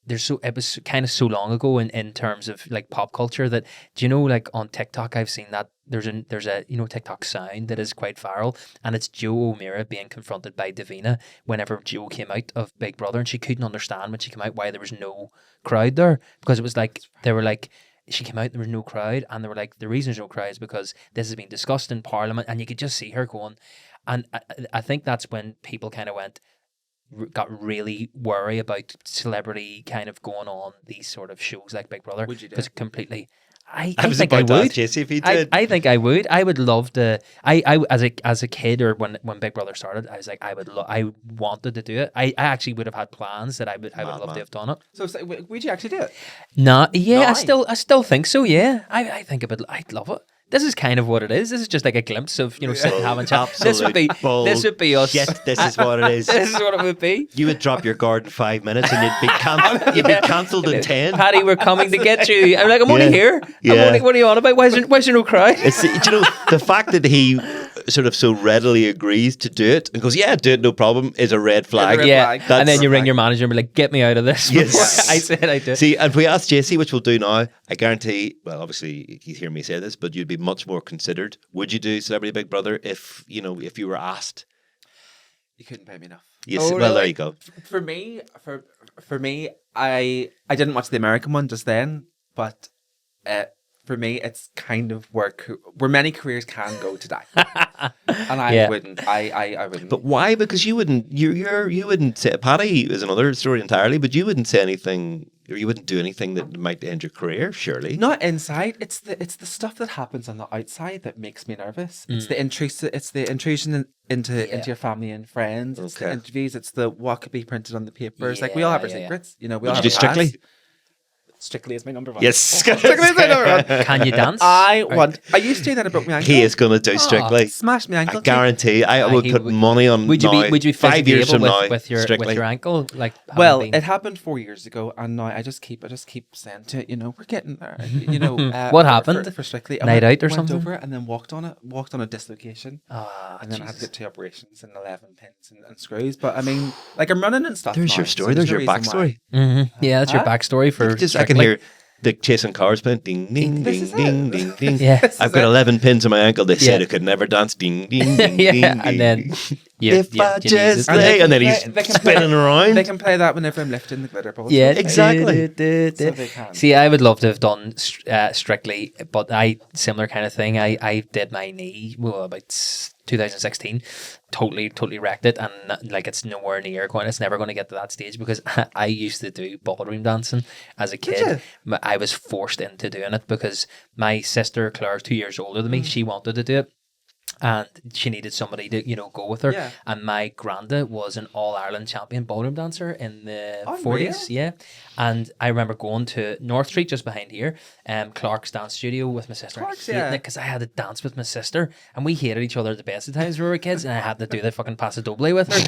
it was kind of so long ago in terms of like pop culture that, do you know, like on TikTok I've seen that there's a TikTok sound that is quite viral, and it's Joe O'Meara being confronted by Davina whenever Joe came out of Big Brother, and she couldn't understand when she came out why there was no crowd there, because it was like they were like, she came out, there was no crowd, and they were like, the reason there's no crowd is because this has been discussed in Parliament, and you could just see her going, and I think that's when people kind of got really worried about celebrity kind of going on these sort of shows like Big Brother. Would you do because it? completely, I was think I about to would. ask Gyasi if he did. I think I would. I would love to. I as a kid, or when Big Brother started, I was like, I wanted to do it. I actually would have had plans that I would love to have done it. So would you actually do it? Nah, yeah, No, I still think so. Yeah, I think I'd love it. This is kind of what it is. This is just like a glimpse of, sitting having chat. This would be us. Shit, this is what it is. This is what it would be. You would drop your guard in 5 minutes and you'd be cancelled in 10. Paddy, we're coming to get you. I'm like, I'm only here. Yeah. What are you on about? Why is there no crowd? It's the fact that he sort of so readily agrees to do it and goes, yeah, do it, no problem, is a red flag. Yeah, That's and then you ring flag. your manager and be like, get me out of this. Yes. I said I do. See, and if we ask Gyasi, which we'll do now, I guarantee, well, obviously you hear me say this, but you'd be much more considered. Would you do Celebrity Big Brother if you were asked? You couldn't pay me enough. Yes. Oh, Well, really? there you go. For me, I didn't watch the American one just then, but for me, it's kind of where many careers can go to die, and I wouldn't. I wouldn't. But why? Because you wouldn't. You wouldn't say. Paddy is another story entirely. But you wouldn't say anything, or you wouldn't do anything that might end your career. Surely. Not inside. It's the stuff that happens on the outside that makes me nervous. It's the intrusion into your family and friends. It's the Okay. interviews. It's the what could be printed on the papers. Like we all have our secrets. We all Would you have do our Strictly? past. Strictly is my number one. Yes. Strictly is my number one. Can you dance? I used to, then I broke my ankle. He is going to do Strictly. Smashed my ankle. I guarantee. I would he put would- money on. Would you now, be 5 physically years able from now? with Strictly. your ankle? Like, Well, having it been- happened 4 years ago, and now I just keep saying to it, we're getting there. What happened? for Strictly? I Night went, out or went something? over and then walked on a dislocation, and then I had to Jesus. get 2 operations and 11 pins and screws. But I mean, like I'm running and stuff. There's now, your so story. there's There's no your reason why. backstory. Yeah, that's your Huh? backstory for. I can Strictly. hear the chasing cars playing. Ding ding This ding is ding it. ding ding. Yeah. I've got 11 pins on my ankle. They said Yeah. I could never dance. Ding ding ding Yeah, ding. and then ding. you- If you- I you just Jesus. lay, and then They he's can play- spinning around. They can play that whenever I'm lifting the glitter balls. Yeah, Exactly. So they can. See, I would love to have done Strictly, but similar kind of thing. I did my knee about 2016, totally wrecked it, and like it's nowhere near going. It's never going to get to that stage because I used to do ballroom dancing as a kid. I was forced into doing it because my sister Claire's 2 years older than me. She wanted to do it. And she needed somebody to, go with her. Yeah. And my granda was an All-Ireland champion ballroom dancer in the Unreal. 40s. Yeah. And I remember going to North Street just behind here, Clark's dance studio with my sister. Clark's, I hated yeah. it because I had to dance with my sister and we hated each other at the best of times when we were kids, and I had to do the fucking paso doble with her.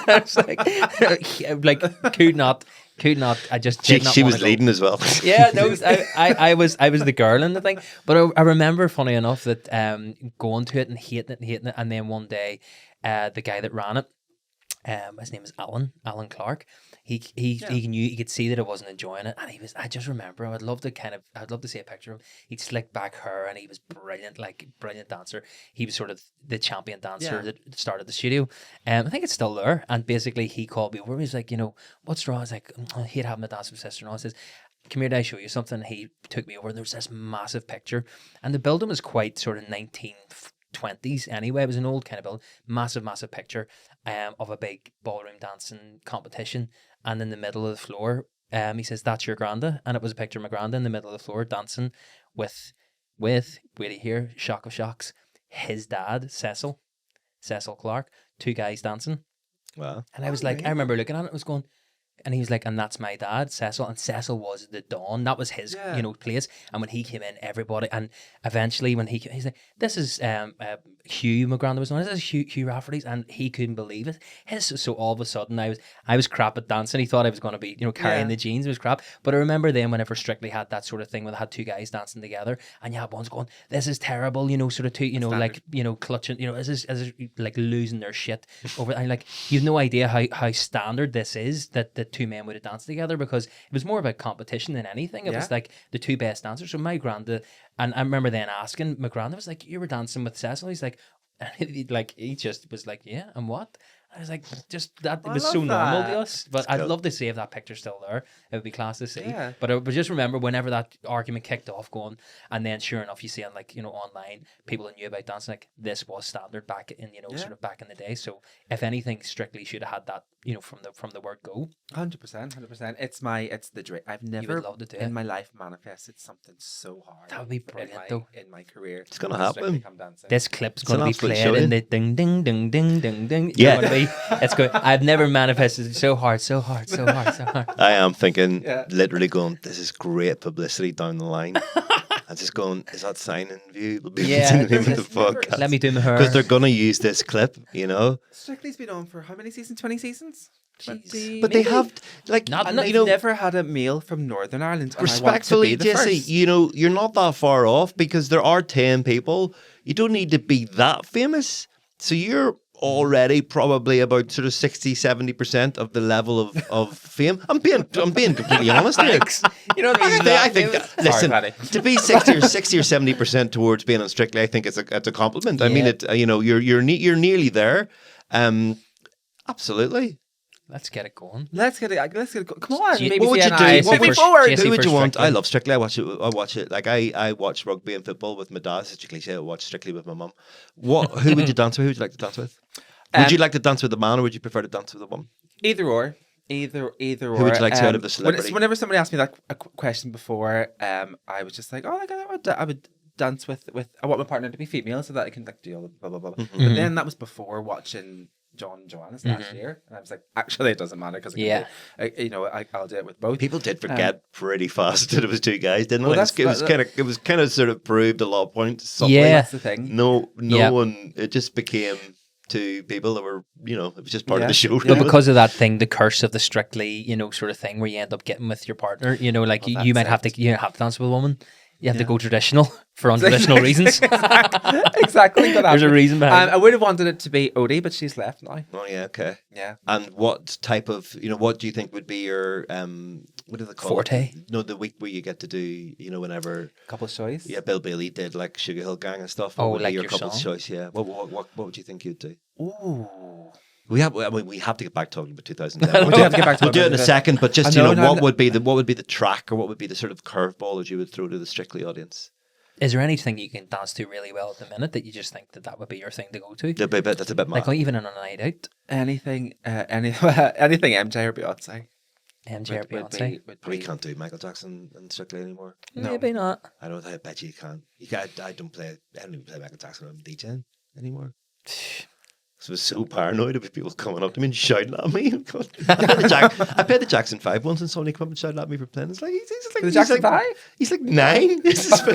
I was like could not. I just did not She wanna was go. leading as well. Yeah, no, I was the girl in the thing. But I remember, funny enough, that going to it and hating it, and then one day, the guy that ran it, his name is Alan Clark. He knew, he could see that I wasn't enjoying it, and I just remember I'd love to see a picture of him. He'd slick back hair, and he was brilliant dancer. He was sort of the champion dancer that started the studio. I think it's still there, and basically he called me over. He was like, what's wrong? I was like, he'd have my dance with sister, and I says, come here, did I show you something? He took me over, and there was this massive picture, and the building was quite sort of 1920s anyway. It was an old kind of building, massive picture of a big ballroom dancing competition, and in the middle of the floor, he says, that's your granda, and it was a picture of my granda in the middle of the floor dancing with wait to hear, shock of shocks, his dad, Cecil Clark, 2 guys dancing. Wow. And I was like, I remember looking at it, I was going, and he was like, and that's my dad, Cecil. And Cecil was the Don. That was his, place. And when he came in, everybody, and eventually when he's like, this is Hugh, my granda was on. This is Hugh Rafferty's, and he couldn't believe it. So all of a sudden, I was crap at dancing. He thought I was going to be, carrying the jeans. It was crap. But I remember then whenever Strictly had that sort of thing where they had 2 guys dancing together, and you had one's going, this is terrible, sort of 2, like, clutching, this is like losing their shit over. And like, you've no idea how standard this is that the 2 men would have danced together, because it was more about competition than anything. It was like the 2 best dancers. So my granda, and I remember then asking my granda, was like, you were dancing with Cecil? He's like, he just was like, yeah, and what? I was like, just that, it was so normal to us. But I'd love to see if that picture's still there. It would be class to see. Yeah. But I would just remember whenever that argument kicked off going, and then sure enough, you see on like, online, people that knew about dancing, like this was standard back in, sort of back in the day. So if anything, Strictly should have had that, from the word go. 100%. It's the dream. I've never in my life manifested something so hard. That would be brilliant in my career. It's gonna happen. This clip's gonna be played in the ding ding ding ding ding ding. Yeah. It's good. I've never manifested so hard. I am thinking, literally going, this is great publicity down the line. I'm just going, is that signing view? It'll be the name of the podcast. Let me do my hair. Because they're going to use this clip, Strictly's been on for how many seasons? 20 seasons? 20, but maybe. They have, like, never had a meal from Northern Ireland. Respectfully, Gyasi, you're not that far off, because there are 10 people. You don't need to be that famous. So you're already probably about sort of 60-70% of the level of fame. I'm being completely honest here. You know what I mean? I think listen, to be 60 or 70% towards being on Strictly, I think it's a compliment. I mean, you're nearly there. Absolutely. Let's get it going. Let's get it going. Come on. What would you do? Who would you want? I love Strictly. I watch it. Like I watch rugby and football with my dad. Such a cliche. I watch Strictly with my mum. Who would you dance with? Who would you like to dance with? Would you like to dance with a man, or would you prefer to dance with a woman? Either or. Who would you like to out of the celebrity? Whenever somebody asked me that question before, I was just like, I would dance with. I want my partner to be female so that I can like do all the blah blah blah. Mm-hmm. But then that was before watching John and Joanna's last year, and I was like, actually, it doesn't matter because I'll do it with both. People did forget pretty fast that it was 2 guys, didn't they? It was kind of sort of proved a lot of points. That's the thing. No one. It just became 2 people that were, it was just part of the show. But because of that thing, the curse of the Strictly, sort of thing where you end up getting with your partner, like you might have to dance with a woman. You have to go traditional for untraditional reasons. Exactly. There's a reason behind it. I would have wanted it to be Odie, but she's left now. Oh, yeah, okay. Yeah. And what type of, what do you think would be your, what do they call forte? it? No, the week where you get to do, whenever. Couple's choice? Yeah, Bill Bailey did like Sugar Hill Gang and stuff. Oh, like your couple's song? choice, yeah. What would you think you'd do? Ooh. We have to get back talking about 2010. We'll do it in a second, but just what would be the track, or what would be the sort of curveball that you would throw to the Strictly audience? Is there anything you can dance to really well at the minute that you just think that would be your thing to go to? That's a bit mad. Like even on a night out? Anything MJ or Beyonce. MJ or Beyonce? We can't do Michael Jackson and Strictly anymore. No. Maybe not. I bet you can't. I don't even play Michael Jackson on DJing anymore. So I was so paranoid about people coming up to me and shouting at me. I played the Jackson 5 once, and somebody came up and shouted at me for playing. It's like the Jackson 5? He's like 9.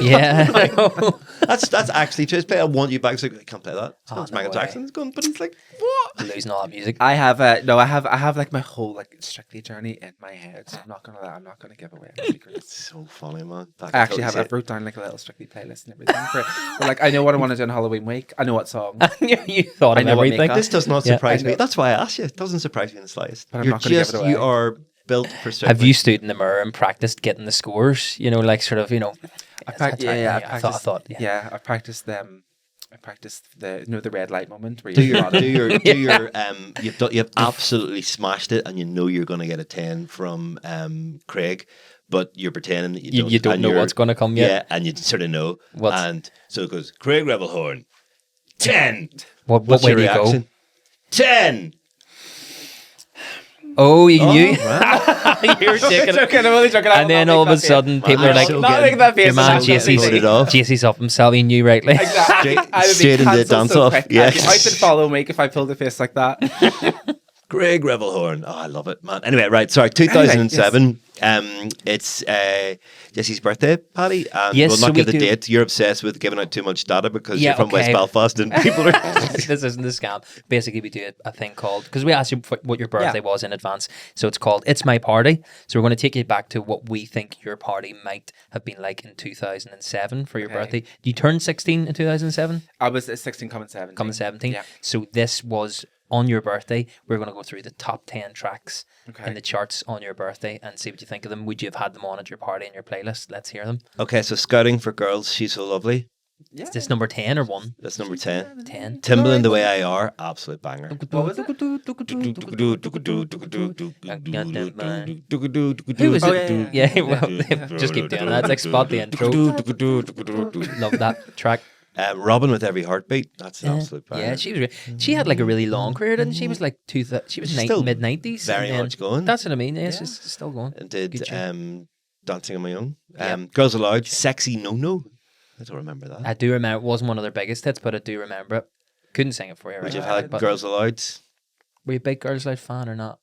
Yeah, I know. That's actually true. I want you back. It's like, I can't play that. It's Michael Jackson. It's going, but he's like, what? losing all that music. I have I have like my whole like Strictly journey in my head. So I'm not gonna give away any secrets. So funny, man. I actually have. I wrote down like a little Strictly playlist and everything. For like, I know what I want to do on Halloween week. I know what song. You thought of I know what everything. makeup. This does not Yeah. surprise me. That's why I asked you. It doesn't surprise me in the slightest. But I'm You're not gonna give just it away. you are built for Strictly. Have you stood in the mirror and practiced getting the scores? You know, like sort of, you know. I thought. Yeah, I practiced them. I practiced the the red light moment where Do you your you've absolutely smashed it, and you know you're going to get a 10 from Craig, but you're pretending that You don't and know you're- what's going to come yet. Yeah, and you sort of know. What's- And so it goes, Craig Rebelhorn, 10. What What's way your do you go? reaction? 10. Oh, you knew. Right. You were taking it. I'm only joking. And then all of a sudden, people are like, so not making that face. your man so getting voted off. JC's up himself. He knew rightly. Exactly. Straight- I would be straight into the cancelled dance so off. quick. Yeah. I'd be out and follow me if I pulled a face like that. Greg Rebelhorn. Oh, I love it, man. Anyway, right. Sorry, 2007. It's Jesse's birthday, Paddy. And Yes, we'll so not give we the do- date. You're obsessed with giving out too much data because Yeah, you're from West okay. Belfast and people are. This isn't a scam. Basically, we do a thing called, because we asked you what your birthday was in advance. So it's called It's My Party. So we're going to take you back to what we think your party might have been like in 2007 for your Okay. birthday. You turned 16 in 2007? I was at 16 coming 17. Coming 17. Yeah. So this was on your birthday. We're going to go through the top 10 tracks Okay. in the charts on your birthday and see what you think of them. Would you have had them on at your party in your playlist? Let's hear them. Okay, so Scouting for Girls, She's So Lovely. Yeah. Is this number 10 or 1? That's number 10. 10. Timbaland, The Way I Are, absolute banger. What was it? Who was Oh, it? yeah. Yeah, well, just keep doing that. It's like spot the intro. Love that track. Robin with Every Heartbeat, that's an absolute banger. Yeah, she was. She had like a really long career, didn't she? She was like she was Still mid 90s. very much going. That's what I mean. Yeah, she's still going. And Good did tune. Dancing on My Own. Yeah. Girls Aloud, Sexy No No. I don't remember that. I do remember. It wasn't one of their biggest hits, but I do remember it. Couldn't sing it for you. Would Right you have now, had but Girls Aloud? were you a big Girls Aloud fan or not?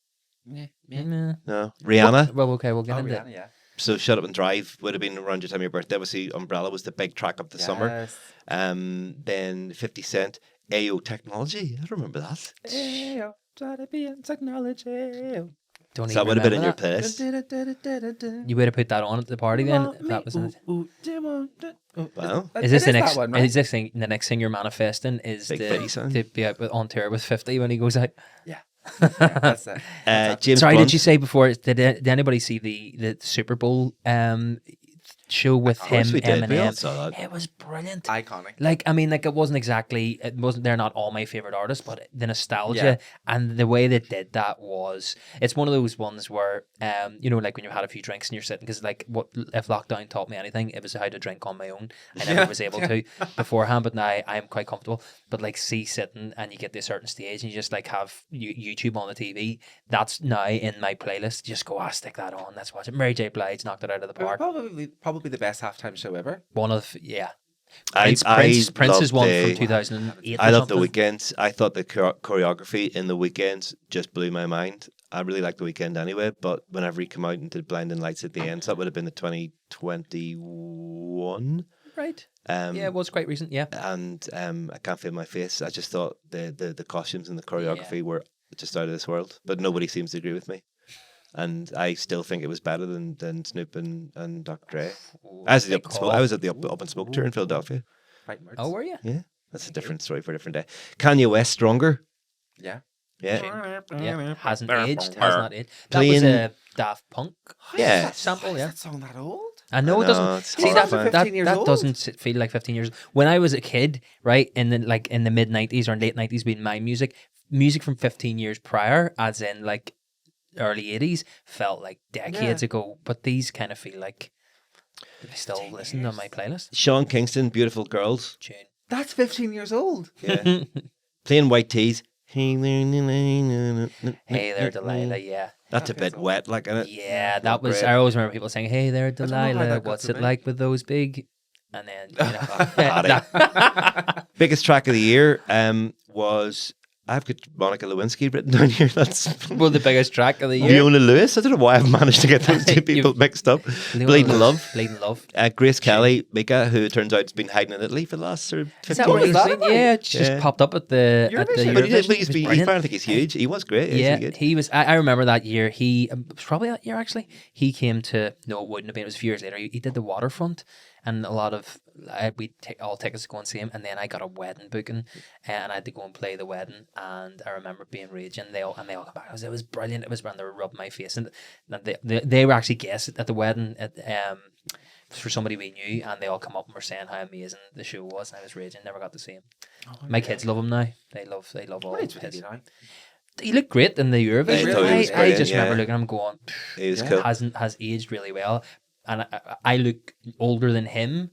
Yeah. Nah. No. Rihanna. Well, okay, we'll get Oh, into Rihanna, it. yeah. So Shut Up and Drive would have been around your time of your birthday. Obviously, Umbrella was the big track of the summer. Yes. Then 50 Cent, AO Technology. I remember that. Ayo, try to be in technology. Don't So even that would have been in remember your that. playlist. You would have put that on at the party then. If that was in it. Well, Is this the next? That one, right? Is this thing the next thing you're manifesting? Is Big 50 song. to be out on tour with 50 when he goes out? Yeah. That's it. James Sorry, Blunt. did you say before? Did anybody see the Super Bowl show with Of him, course we did. We all Eminem? saw that. It was brilliant. Iconic. Like, I mean, like it wasn't exactly. It wasn't. They're not all my favorite artists, but the nostalgia Yeah. and the way they did that was. It's one of those ones where, you know, like when you had a few drinks and you're sitting, because like what if lockdown taught me anything, it was how to drink on my own. I never was able to beforehand, but now I am quite comfortable. But like, see sitting and you get to a certain stage and you just like have YouTube on the TV. That's now in my playlist. Just go, stick that on. Let's watch it. Mary J. Blige knocked it out of the park. Probably the best halftime show ever. One of Prince I is one loved from the- 2008. I or love the something. weekends. I thought the choreography in the weekends just blew my mind. I really like the weekend anyway, but whenever he came out and did Blinding Lights at the end, so that would have been the 2021. Right. Yeah, Yeah, it was quite recent. Yeah. and I can't feel my face. I just thought the costumes and the choreography were just out of this world, but nobody seems to agree with me. And I still think it was better than Snoop and Dr. Dre. I was at the Up and Smoke tour in Philadelphia. Fighting words. Oh, were you? Yeah, that's a different story for a different day. Kanye West, Stronger. Yeah. Yeah, Yeah. Hasn't aged. Has not aged. That was Playing- a Daft Punk Yeah. sample. Yeah. That song that old? I know I it know, doesn't. it's See that horrifying. 15 years that old. doesn't feel like 15 years. When I was a kid, right in the mid 90s or late 90s, being my music from 15 years prior, as in like early 80s, felt like decades ago. But these kind of feel like they still listen on my playlist. Sean Kingston, Beautiful Girls. Tune. That's 15 years old. Yeah, Playing White Tees. Hey Hey there, Delilah. Yeah. That's a bit wet, like, isn't it? Yeah, Not that was. great. I always remember people saying, "Hey there, don't know how Delilah. that got What's to it me." like with those big?" And then, Paddy. Biggest track of the year was I've got Monica Lewinsky written down here. That's Well, the biggest track of the year. Leona Lewis. I don't know why I've managed to get those two people mixed up. Bleeding Love. Bleeding Love. Grace Kelly, Mika, who it turns out has been hiding in Italy for the last sort of 15 Is that what years. Yeah, it just popped up at the Eurovision. But Eurovision. I think he's huge. He was great. He was. I remember that year. He it was probably that year actually. He came to. No, it wouldn't have been. It was a few years later. He did the Waterfront, and a lot of we take all tickets to go and see him. And then I got a wedding booking, and I had to go and play the wedding. And I remember being raging. They all come back. It was brilliant. It was when they were rubbing my face, and they were actually guests at the wedding for somebody we knew, and they all come up and were saying how amazing the show was. And I was raging. Never got to see him. My kids love him now. They love all his kids. He looked great in the Eurovision. I just remember looking at him going, he was cool. has aged really well, and I look older than him.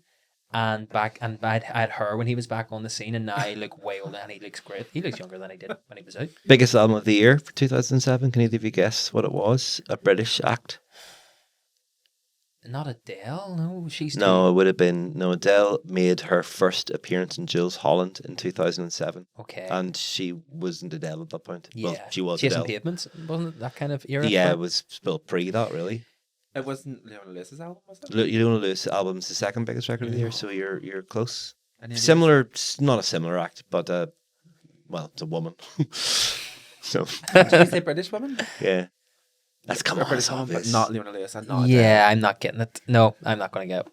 And I had her when he was back on the scene, and now I look way older, and he looks great. He looks younger than he did when he was out. Biggest album of the year for 2007. Can either of you guess what it was? A British act. Not Adele, no. It would have been Adele made her first appearance in Jules Holland in 2007. Okay, and she wasn't Adele at that point. Yeah, well, she was Chasing Adele. Pavements, wasn't it that kind of era? Yeah, it was still pre that really. It wasn't Leona Lewis's album, was it? Leona Lewis' album's the second biggest record of the year, so you're close. Similar, not a similar act, but it's a woman. So did you say British woman? Yeah. That's British woman, but not Leona Lewis. Yeah, I'm not getting it. No, I'm not going to get it.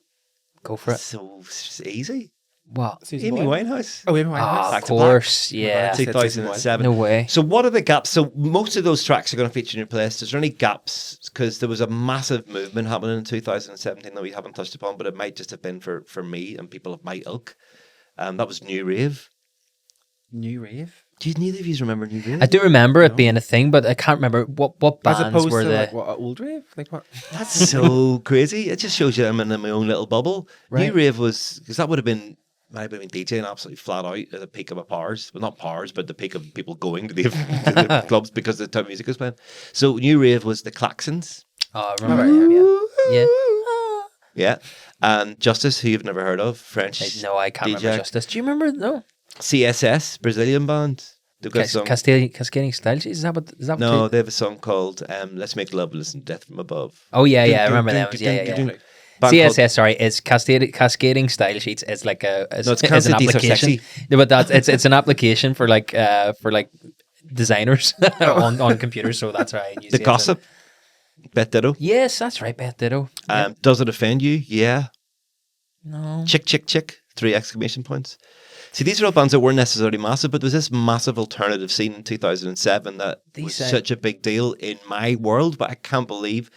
Go for it. So easy. What? Amy Winehouse. Oh, Amy Winehouse. Of course, yeah. 2007. No way. So what are the gaps? So most of those tracks are going to feature in your playlist. Is there any gaps? Because there was a massive movement happening in 2017 that we haven't touched upon, but it might just have been for me and people of my ilk. That was New Rave. New Rave? Do neither of you remember New Rave? I do remember it being a thing, but I can't remember what bands As opposed were to the... what, old rave? Like what? That's so crazy. It just shows you I'm in my own little bubble. Right. New Rave was, because that would have been, I've been DJing absolutely flat out at the peak of my powers. Well, not powers, but the peak of people going to the clubs because the time music was playing. So New Rave was the Klaxons. Oh, I remember. Yeah. Yeah. And Justice, who you've never heard of, French. No, I can't DJ. remember Justice. Do you remember? No. CSS, Brazilian band. They've got Cascading Style Sheets? Is that what? No, they have a song called Let's Make Love, Listen to Death from Above. Oh, yeah, I remember them. Yeah. CSS, sorry, is Cascading Style Sheets. It's like it's an application. No, but it's an application for like designers on computers. So that's right. The Gossip, Beth Ditto. Yes, that's right, Beth Ditto. Does It Offend You? Yeah. No. Chick, 3 exclamation points. See, these are all bands that weren't necessarily massive, but there was this massive alternative scene in 2007 that was such a big deal in my world, but I can't believe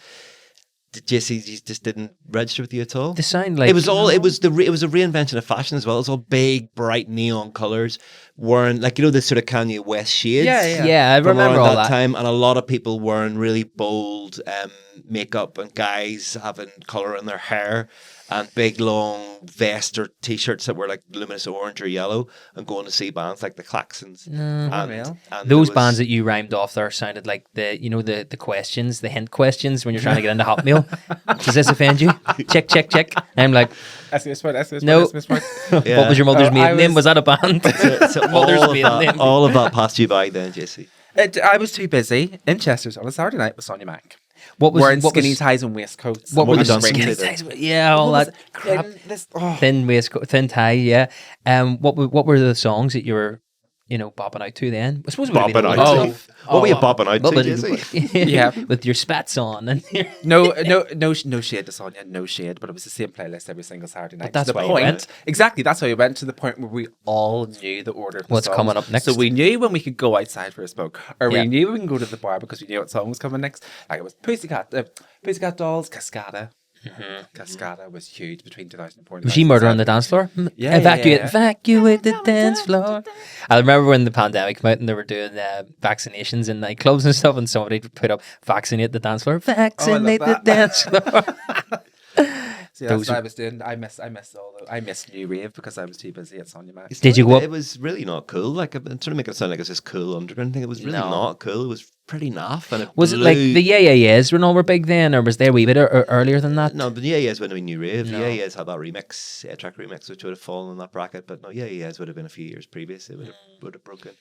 Gyasi just didn't register with you at all. They sound like... It was a reinvention of fashion as well. It was all big, bright neon colours, wearing, like, the sort of Kanye West shades. Yeah, I remember all that time, and a lot of people wearing really bold makeup and guys having colour in their hair and big long vest or t-shirts that were like luminous orange or yellow, and going to see bands like the Klaxons. And those bands that you rhymed off there sounded like the questions, the hint questions when you're trying to get into Hotmail. Does this offend you? Check. And I'm like, no. What was your mother's maiden name? Was that a band? So all of that passed you by then, Gyasi. I was too busy in Chester's on a Saturday night with Sonia Mac. Wearing skinny ties and waistcoats. What were you the done skinny ties? Yeah, all that crap. Thin waistcoat, thin tie. Yeah. What were the songs that you were, bopping out to then? I suppose bopping out to. What were you bopping out to, Gyasi? Yeah, with your spats on and no shade to Sonia, no shade. But it was the same playlist every single Saturday night. But that's why you went. Exactly, that's why we went to the point where we all knew the order of the what's songs. coming up next. So we knew when we could go outside for a smoke, or we knew we can go to the bar because we knew what song was coming next. Like it was Pussycat Dolls, Cascada. Mm-hmm. Cascada was huge between 2004 and 2007. Was she Murder on the Dance Floor? Yeah. Evacuate the dance floor. I remember when the pandemic came out and they were doing vaccinations in nightclubs and stuff, and somebody put up "Vaccinate the dance floor." Vaccinate the dance floor. See, that's what I was doing. I missed New Rave because I was too busy at Sonia Mac. Did you go up? It was really not cool. Like, I'm trying to make it sound like it's this cool underground thing. It was really not cool. It was pretty naff. And was it like the Yeah when all were big then, or was there a wee bit earlier than that? No, the Yeah wouldn't have been New Rave. The Yeah had that remix, track remix, which would have fallen in that bracket. But no, Yeah would have been a few years previous. It would have broken.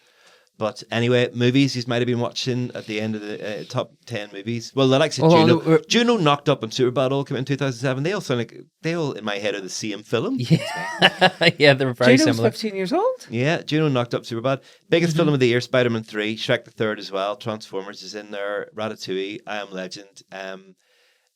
But anyway, movies you might have been watching at the end of the top 10 movies. Well, the likes of Juno Knocked Up and Superbad all came out in 2007. They all sound like, they all in my head are the same film. Yeah, yeah, they were very Juno's similar. 15 years old? Yeah, Juno Knocked Up Superbad. Biggest film of the year, Spider-Man 3, Shrek the Third as well, Transformers is in there, Ratatouille, I Am Legend, and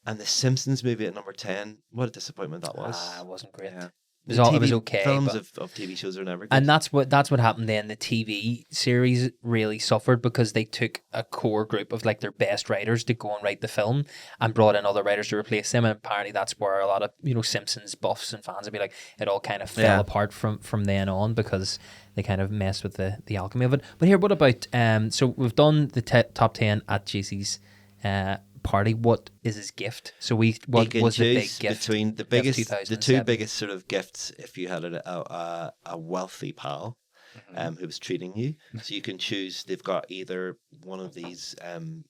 the Simpsons movie at number 10. What a disappointment that was. It wasn't great. Yeah. It was okay. Films but... of TV shows are never good. And that's what happened then. The TV series really suffered because they took a core group of like their best writers to go and write the film and brought in other writers to replace them. And apparently that's where a lot of, Simpsons buffs and fans would be like, it all kind of fell apart from then on because they kind of messed with the alchemy of it. But here, what about, so we've done the top 10 at Gyasi's party. What is his gift? So what was the big gift between the two biggest sort of gifts if you had a wealthy pal who was treating you. So you can choose. They've got either one of these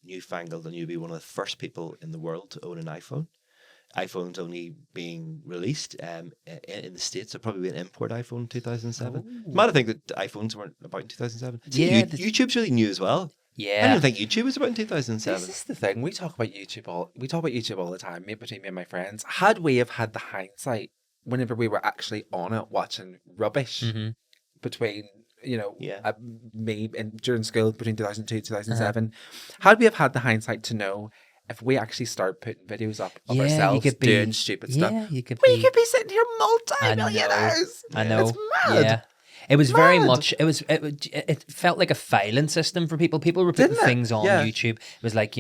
newfangled, and you'll be one of the first people in the world to own an iPhone. iPhone's only being released in the States. It'll probably be an import iPhone in 2007. You might think that iPhones weren't about in 2007. Yeah, YouTube's really new as well. Yeah, I don't think YouTube was about in 2007. This is the thing. We talk about YouTube all the time, between me and my friends. Had we have had the hindsight whenever we were actually on it watching rubbish between, me and during school between 2002 2007, had we have had the hindsight to know if we actually start putting videos up of ourselves doing stupid stuff, we could be sitting here multi-millionaires. I know. It's mad. Yeah. It was very much. It felt like a filing system for people. People were putting things on YouTube. It was like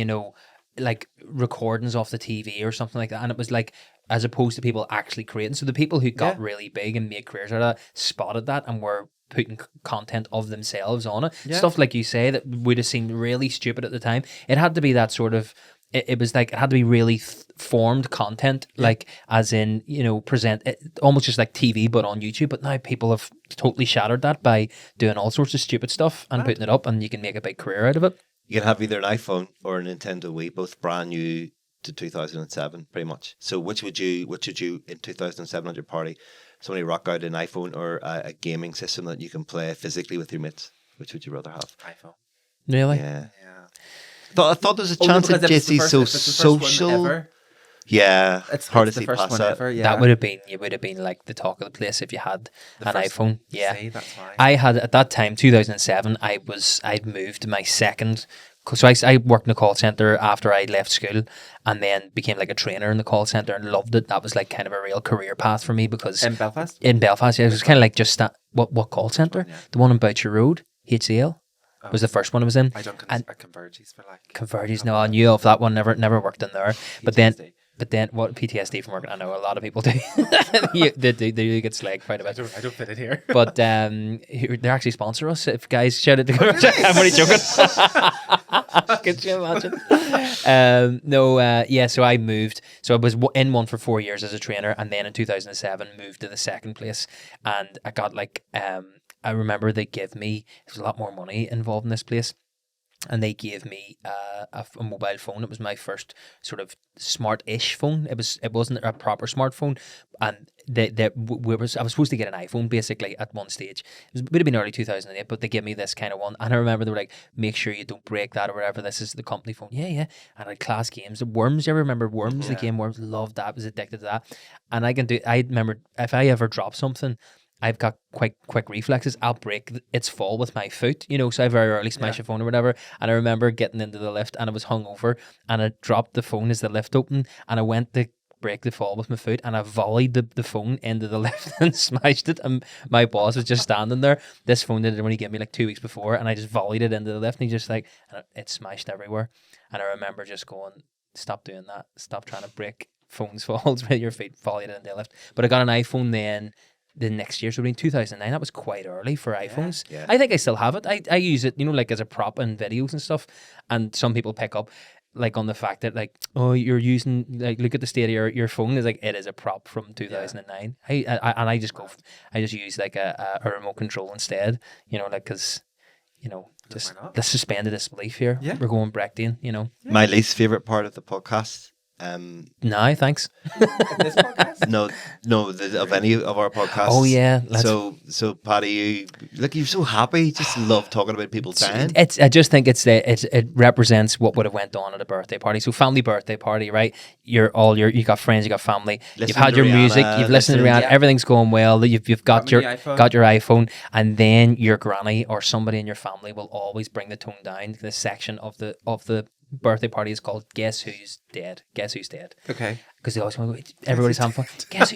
like recordings off the TV or something like that, and it was like as opposed to people actually creating. So the people who got really big and made careers out of that spotted that and were putting content of themselves on it. Stuff like you say that would have seemed really stupid at the time. It had to be that sort of. It was like it had to be really formed content, like as in present it, almost just like TV but on YouTube. But now people have totally shattered that by doing all sorts of stupid stuff and putting it up, and you can make a big career out of it. You can have either an iPhone or a Nintendo Wii, both brand new to 2007, pretty much. So which would you in 2007 at your party? Somebody rock out an iPhone or a gaming system that you can play physically with your mates? Which would you rather have? iPhone. Really? Yeah. I thought there's a chance that Gyasi's so social. Yeah, it's hard the to see first past one that. ever. Yeah, That would have been like the talk of the place if you had an iPhone. Yeah, see, that's why. I had at that time 2007. I'd moved to my second. So I worked in a call center after I left school, and then became like a trainer in the call center and loved it. That was like kind of a real career path for me because in Belfast. Yeah, it was kind of like just that. What call center? The one on Boucher Road, HCL. Was the first one I was in. I don't Converges for like Converges. No, I knew of that one. Never worked in there. But then what PTSD from working? I know a lot of people do. they do get slagged quite a bit. I don't fit it here. But they actually sponsor us. If guys shout out to Converges, I'm only joking. Could you imagine? So I moved. So I was in one for 4 years as a trainer, and then in 2007 moved to the second place, and I got like I remember they gave me, there was a lot more money involved in this place, and they gave me a mobile phone. It was my first sort of smart-ish phone. It wasn't a proper smartphone, and I was supposed to get an iPhone basically at one stage. It would have been early 2008, but they gave me this kind of one, and I remember they were like, make sure you don't break that or whatever. This is the company phone. Yeah. And I had class games. The Worms, you ever remember Worms? The game Worms, loved that. Was addicted to that. And I remember if I ever drop something, I've got quite quick reflexes. I'll break its fall with my foot, so I very rarely smash a phone or whatever. And I remember getting into the lift and I was hungover and I dropped the phone as the lift opened and I went to break the fall with my foot and I volleyed the phone into the lift and smashed it. And my boss was just standing there. This phone did it when he gave me like 2 weeks before, and I just volleyed it into the lift and he just and it smashed everywhere. And I remember just going, stop doing that. Stop trying to break phones falls with your feet, volley it into the lift. But I got an iPhone then. The next year, so in 2009, that was quite early for iPhones. Yeah. I think I still have it. I use it, like as a prop in videos and stuff. And some people pick up like on the fact that like, oh, you're using like, look at the state of your phone. Is like, it is a prop from 2009. I just use like a remote control instead. Like because just the suspended disbelief here. Yeah. We're going breakdown. My least favorite part of the podcast No, thanks. This podcast? No, of any of our podcasts. Oh, yeah. So Paddy, you're so happy. You just love talking about people dying. I just think it represents what would have went on at a birthday party. So family birthday party, right? You got friends, you got family. You've had your music. You've listened to Rihanna. Everything's going well. You've got your iPhone, and then your granny or somebody in your family will always bring the tone down. This section of the birthday party is called "Guess Who's Dead." Guess who's dead? Okay. Because they always want to go, everybody's having fun. Guess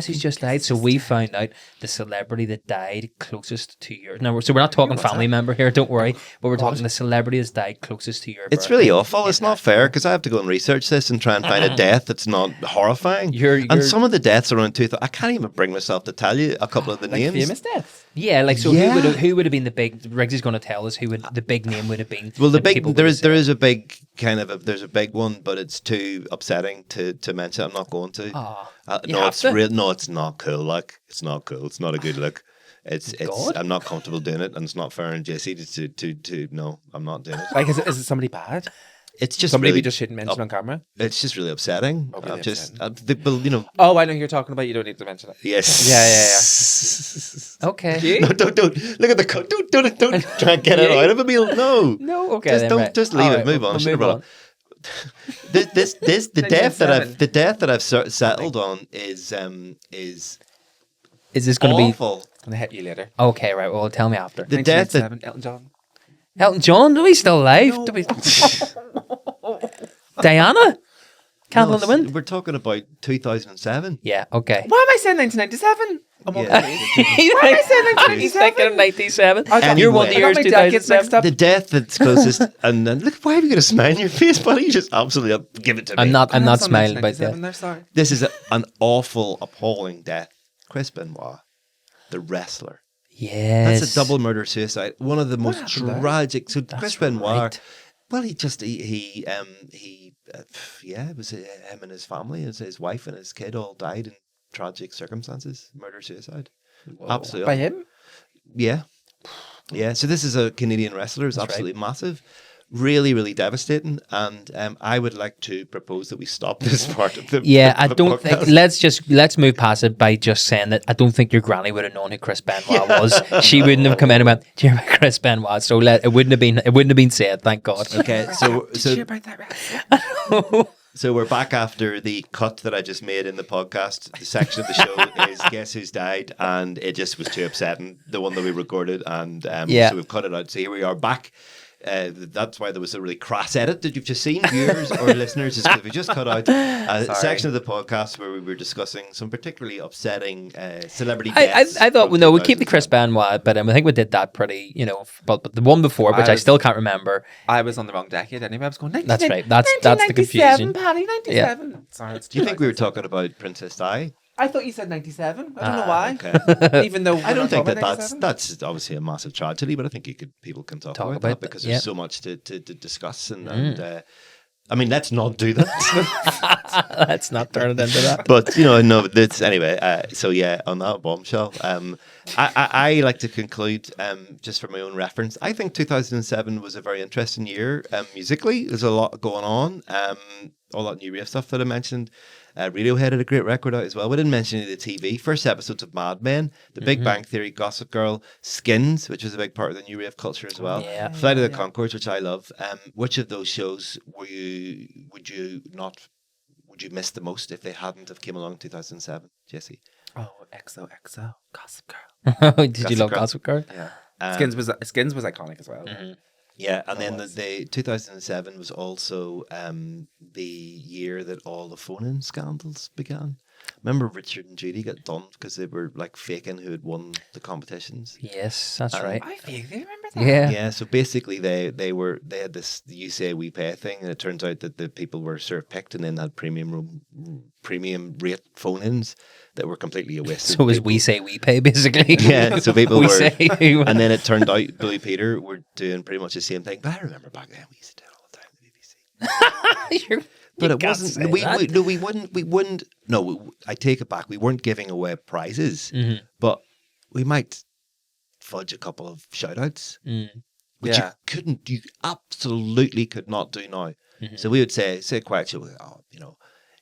who's just died. So we found out the celebrity that died closest to your. Now, so we're not talking family member here. Don't worry, but we're talking the celebrity that's died closest to your. It's really awful. It's not fair because I have to go and research this and try and find a death that's not horrifying. And some of the deaths around 2000, I can't even bring myself to tell you a couple of the names. Famous deaths. Yeah, like so. Yeah. Who would have been the big? Riggs is going to tell us the big name would have been. Well, there is a big kind of there's a big one, but it's too upsetting to mention. I'm not going to. No, it's not cool. Like it's not cool. It's not a good look. It's I'm not comfortable doing it, and it's not fair on Gyasi to no. I'm not doing it. Like is it somebody bad? It's just somebody really, we just shouldn't mention on camera. It's just really upsetting. Oh, really upsetting. Oh, I know who you're talking about. You don't need to mention it. Yes. Yeah. Okay. No, don't look at the don't try and get it out of a meal. No. Okay. Just leave it. Move on. Move on. The death that I've settled on is this going to be going to hit you later? Okay, right. Well, tell me after. The death that Elton John, do we still alive? No. Do we... Diana? Candle in the Wind? We're talking about 2007. Yeah, okay. Why am I saying 1997? Why am I saying 1997? He's thinking of 97. Anyway, You're one of the years 2007. The death that's closest, and then look, why have you got a smile on your face, buddy? You just absolutely give it to me. I'm not smiling about that. Sorry. This is an awful, appalling death. Chris Benoit, the wrestler. Yes. That's a double murder suicide. One of the most tragic. So Chris Benoit, right. Well, it was him and his family, his wife and his kid all died in tragic circumstances. Murder suicide. Whoa. Absolutely. By him? Yeah. Yeah. So this is a Canadian wrestler. It's absolutely massive. Really, really devastating, and I would like to propose that we stop this part of the. Yeah, I don't think. Let's move past it by just saying that I don't think your granny would have known who Chris Benoit was. She wouldn't have come in and went, "Do you remember Chris Benoit?" So it wouldn't have been said. Thank God. Okay, so Did you hear about that wrestler? So we're back after the cut that I just made in the podcast. The section of the show is Guess Who's Died, and it just was too upsetting. The one that we recorded, and so we've cut it out. So here we are back. That's why there was a really crass edit that you've just seen, viewers or listeners, is because we just cut out a section of the podcast where we were discussing some particularly upsetting celebrity deaths. I thought, we'll keep the Chris Benoit, but I think we did that pretty, but the one before, which I still can't remember. I was on the wrong decade anyway. I was going, that's right. That's the confusion. Paddy, 97. Yeah. Sorry, do you think we were talking about Princess Di? I thought you said 97. I don't know why. Okay. Even though I don't think that's obviously a massive tragedy, but I think people can talk about that because there's so much to discuss and I mean, let's not do that. Let's not turn it into that. But no, that's anyway. So yeah, on that bombshell, I like to conclude just for my own reference. I think 2007 was a very interesting year musically. There's a lot going on. All that new rave stuff that I mentioned. Radiohead had a great record out as well. We didn't mention any of the TV. First episodes of Mad Men, The Big Bang Theory, Gossip Girl, Skins, which was a big part of the new rave culture as well. Yeah. Flight of the Conchords, which I love. Which of those shows would you miss the most if they hadn't have came along in 2007, Gyasi? Oh, XOXO, Gossip Girl. Did you love Gossip Girl? Yeah. Skins was iconic as well. Mm-hmm. Yeah, and then the 2007 was also the year that all the phone-in scandals began. Remember Richard and Judy got done because they were like faking who had won the competitions. Yes, that's right. I vaguely remember that. Yeah. So basically, they had this "you say we pay" thing, and it turns out that the people were sort of picked and then had premium rate phone-ins that were completely a waste. So it was "we say we pay" basically. Yeah. So people we were, say, and then it turned out Blue Peter were doing pretty much the same thing. But I remember back then we used to do it all the time on the BBC. But it wasn't. We wouldn't. No, I take it back. We weren't giving away prizes, but we might fudge a couple of shout outs. which you absolutely could not do now. So we would say quiet show,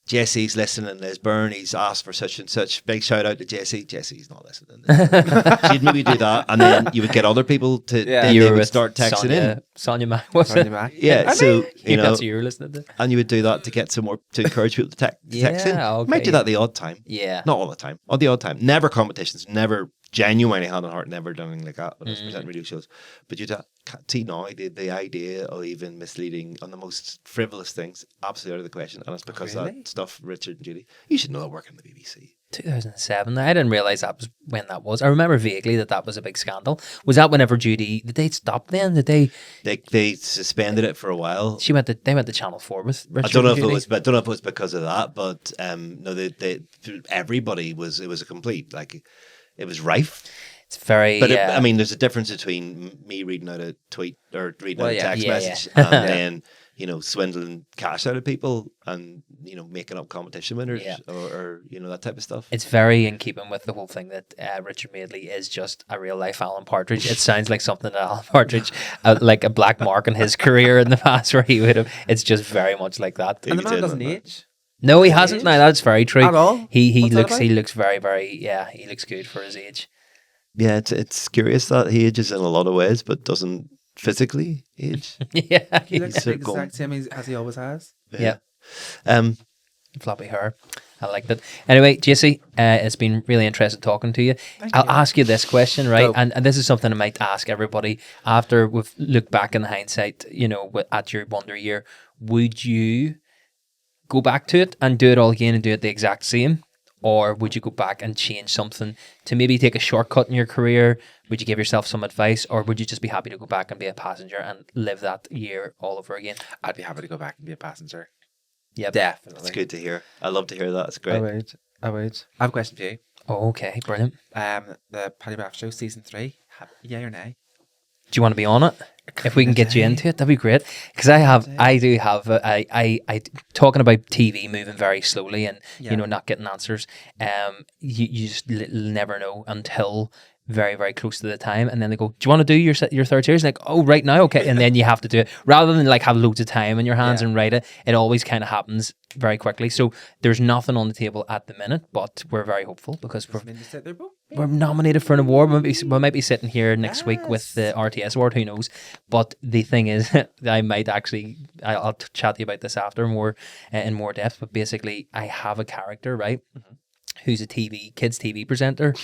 Jesse's listening in Lisburn. He's asked for such and such. Big shout out to Jesse. Jesse's not listening. So you'd maybe do that, and then you would get other people to. Then they would start texting in. Sonia Mac, was it? Mac. Yeah, so that's what you were listening to. and you would do that to get some more to encourage people to text in. Okay. Might do that the odd time. Yeah, Not all the time. Or the odd time. Never competitions. Never genuinely hand on heart. Never done anything like that when I was presenting radio shows. But you see now the idea of even misleading on the most frivolous things absolutely out of the question, and it's because of that stuff. Richard and Judy, you should know that working in the BBC. 2007. I didn't realize that was when that was. I remember vaguely that was a big scandal. Was that whenever Judy? Did they stop then? Did they? They suspended it for a while. They went to Channel 4 with Richard. I don't know and if it was because of that, but no, everybody was. It was a complete it was rife. It's very. But I mean, there's a difference between me reading out a tweet or reading out a text message and then swindling cash out of people and making up competition winners or that type of stuff. It's very in keeping with the whole thing that Richard Madeley is just a real life Alan Partridge. It sounds like something that Alan Partridge, like a black mark in his career in the past, where he would have. It's just very much like that. And the man doesn't age. No, he hasn't. No, that's very true. At all? He looks very, very. Yeah, he looks good for his age. Yeah, it's curious that he ages in a lot of ways, but doesn't physically age. Yeah, he looks the exact same as he always has. Yeah. Floppy hair. I liked it. Anyway, Gyasi, it's been really interesting talking to you. I'll ask you this question, right? And this is something I might ask everybody after we've looked back in hindsight, at your Wonder Year. Would you go back to it and do it all again and do it the exact same? Or would you go back and change something to maybe take a shortcut in your career? Would you give yourself some advice? Or would you just be happy to go back and be a passenger and live that year all over again? I'd be happy to go back and be a passenger. Yeah, definitely. It's good to hear. I love to hear that. It's great. I would. I have a question for you. Oh, okay, brilliant. The Paddy Raff Show season 3, yay or nay? Do you want to be on it? If we can get you into it, that'd be great. Because I do have, talking about TV moving very slowly and not getting answers. You just never know until very, very close to the time, and then they go, "Do you want to do your third series?" Like, oh, right now, okay, and then you have to do it rather than have loads of time in your hands and write it. It always kind of happens very quickly. So there's nothing on the table at the minute, but we're very hopeful because we're nominated for an award. We might be sitting here next week with the RTS award. Who knows? But the thing is, I might actually. I'll chat to you about this after more in more depth. But basically, I have a character, right? Mm-hmm. Who's a kids TV presenter,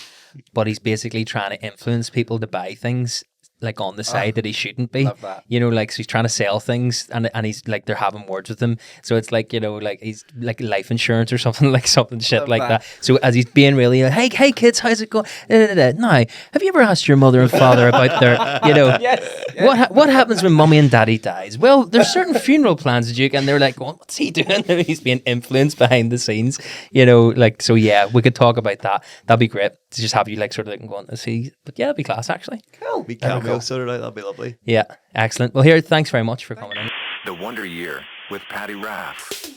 but he's basically trying to influence people to buy things on the side that he shouldn't be. Love that. So he's trying to sell things and he's they're having words with him. So it's he's like life insurance or something shit love like that. So as he's being really hey kids, how's it going? Now, have you ever asked your mother and father about their Yes. What happens when mommy and daddy dies? Well, there's certain funeral plans, Duke, and they're like, well, what's he doing? He's being influenced behind the scenes, so yeah, we could talk about that. That'd be great to just have you sort of looking going to see. But yeah, that'd be class actually. Cool. We cameo sorted out. That'd be lovely. Yeah, excellent. Well, here, thanks very much for coming in. The Wonder Year with Paddy Raff.